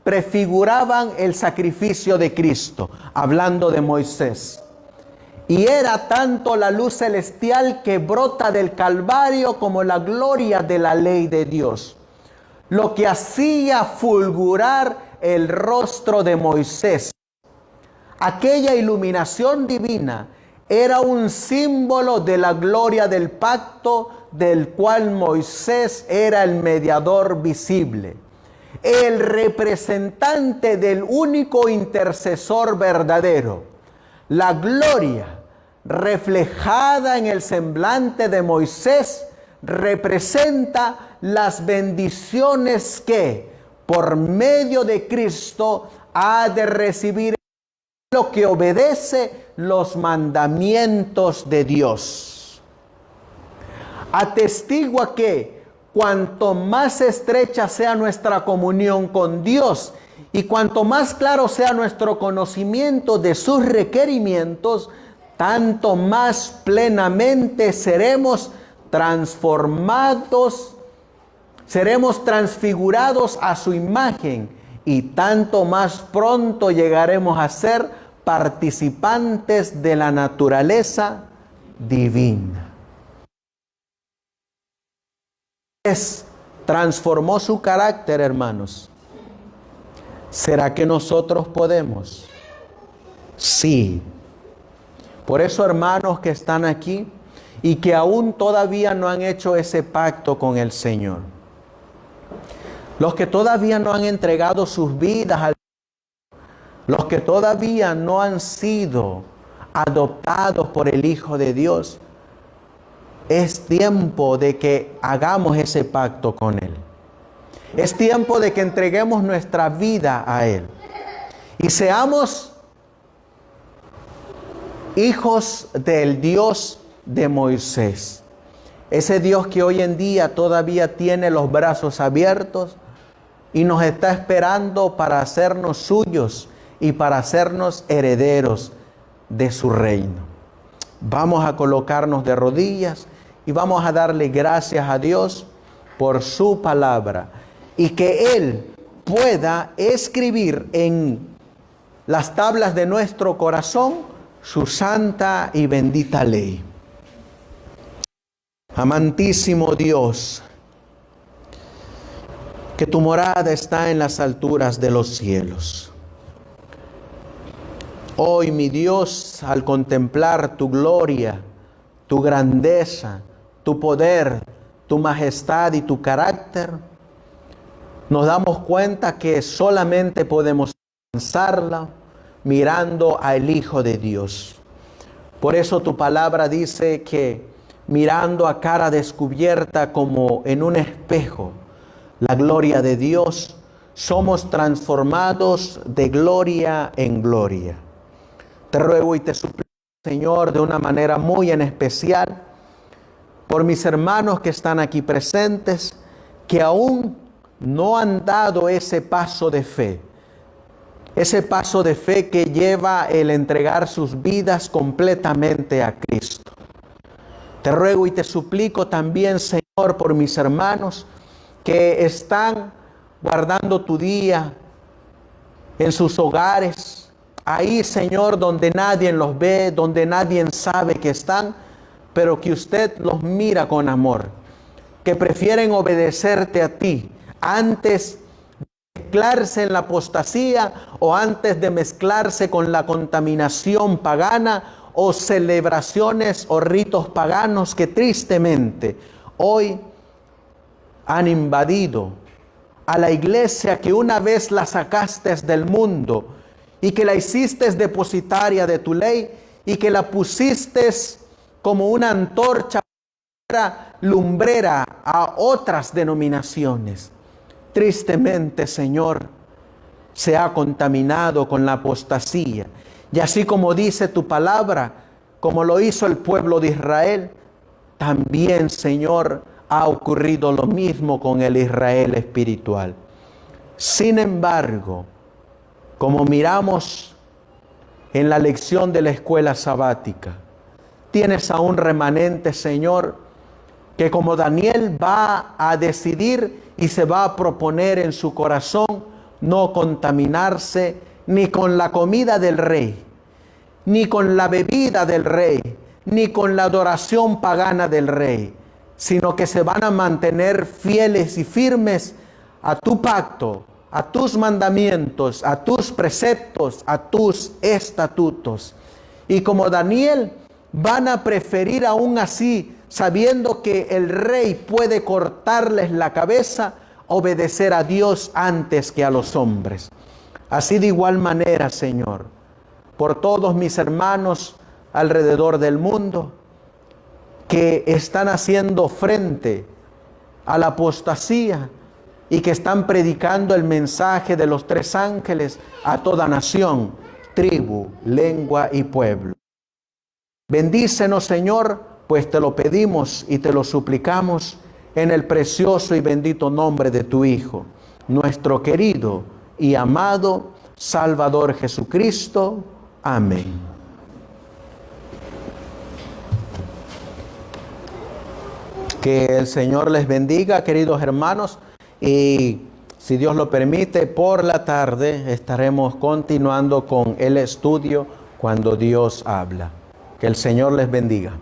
prefiguraban el sacrificio de Cristo, hablando de Moisés. Y era tanto la luz celestial que brota del Calvario como la gloria de la ley de Dios, lo que hacía fulgurar el rostro de Moisés. Aquella iluminación divina era un símbolo de la gloria del pacto del cual Moisés era el mediador visible, el representante del único intercesor verdadero. La gloria reflejada en el semblante de Moisés representa las bendiciones que por medio de Cristo ha de recibir lo que obedece los mandamientos de Dios. Atestigua que cuanto más estrecha sea nuestra comunión con Dios y cuanto más claro sea nuestro conocimiento de sus requerimientos, tanto más plenamente seremos transformados, seremos transfigurados a su imagen y tanto más pronto llegaremos a ser participantes de la naturaleza divina. Transformó su carácter, hermanos. ¿Será que nosotros podemos? Sí. Por eso, hermanos que están aquí y que aún todavía no han hecho ese pacto con el Señor, los que todavía no han entregado sus vidas al Señor, los que todavía no han sido adoptados por el Hijo de Dios, es tiempo de que hagamos ese pacto con Él. Es tiempo de que entreguemos nuestra vida a Él y seamos hijos del Dios de Moisés. Ese Dios que hoy en día todavía tiene los brazos abiertos y nos está esperando para hacernos suyos y para hacernos herederos de su reino. Vamos a colocarnos de rodillas y vamos a darle gracias a Dios por su palabra y que Él pueda escribir en las tablas de nuestro corazón su santa y bendita ley. Amantísimo Dios, que tu morada está en las alturas de los cielos. Hoy, mi Dios, al contemplar tu gloria, tu grandeza, tu poder, tu majestad y tu carácter, nos damos cuenta que solamente podemos alcanzarla mirando al Hijo de Dios. Por eso tu palabra dice que mirando a cara descubierta como en un espejo la gloria de Dios, somos transformados de gloria en gloria. Te ruego y te suplico, Señor, de una manera muy en especial, por mis hermanos que están aquí presentes, que aún no han dado ese paso de fe. Ese paso de fe que lleva el entregar sus vidas completamente a Cristo. Te ruego y te suplico también, Señor, por mis hermanos que están guardando tu día en sus hogares, ahí, Señor, donde nadie los ve, donde nadie sabe que están, pero que usted los mira con amor, que prefieren obedecerte a ti antes de mezclarse en la apostasía o antes de mezclarse con la contaminación pagana o celebraciones o ritos paganos que tristemente hoy han invadido a la iglesia que una vez la sacaste del mundo y que la hiciste depositaria de tu ley y que la pusiste como una antorcha lumbrera a otras denominaciones. Tristemente, Señor, se ha contaminado con la apostasía. Y así como dice tu palabra, como lo hizo el pueblo de Israel, también, Señor, ha ocurrido lo mismo con el Israel espiritual. Sin embargo, como miramos en la lección de la escuela sabática, tienes a un remanente, Señor, que como Daniel va a decidir y se va a proponer en su corazón no contaminarse ni con la comida del rey, ni con la bebida del rey, ni con la adoración pagana del rey, sino que se van a mantener fieles y firmes a tu pacto, a tus mandamientos, a tus preceptos, a tus estatutos. Y como Daniel, van a preferir aún así, sabiendo que el rey puede cortarles la cabeza, obedecer a Dios antes que a los hombres. Así de igual manera, Señor, por todos mis hermanos alrededor del mundo que están haciendo frente a la apostasía y que están predicando el mensaje de los tres ángeles a toda nación, tribu, lengua y pueblo. Bendícenos, Señor, pues te lo pedimos y te lo suplicamos en el precioso y bendito nombre de tu Hijo, nuestro querido y amado Salvador Jesucristo. Amén. Que el Señor les bendiga, queridos hermanos, y si Dios lo permite, por la tarde estaremos continuando con el estudio Cuando Dios habla. Que el Señor les bendiga.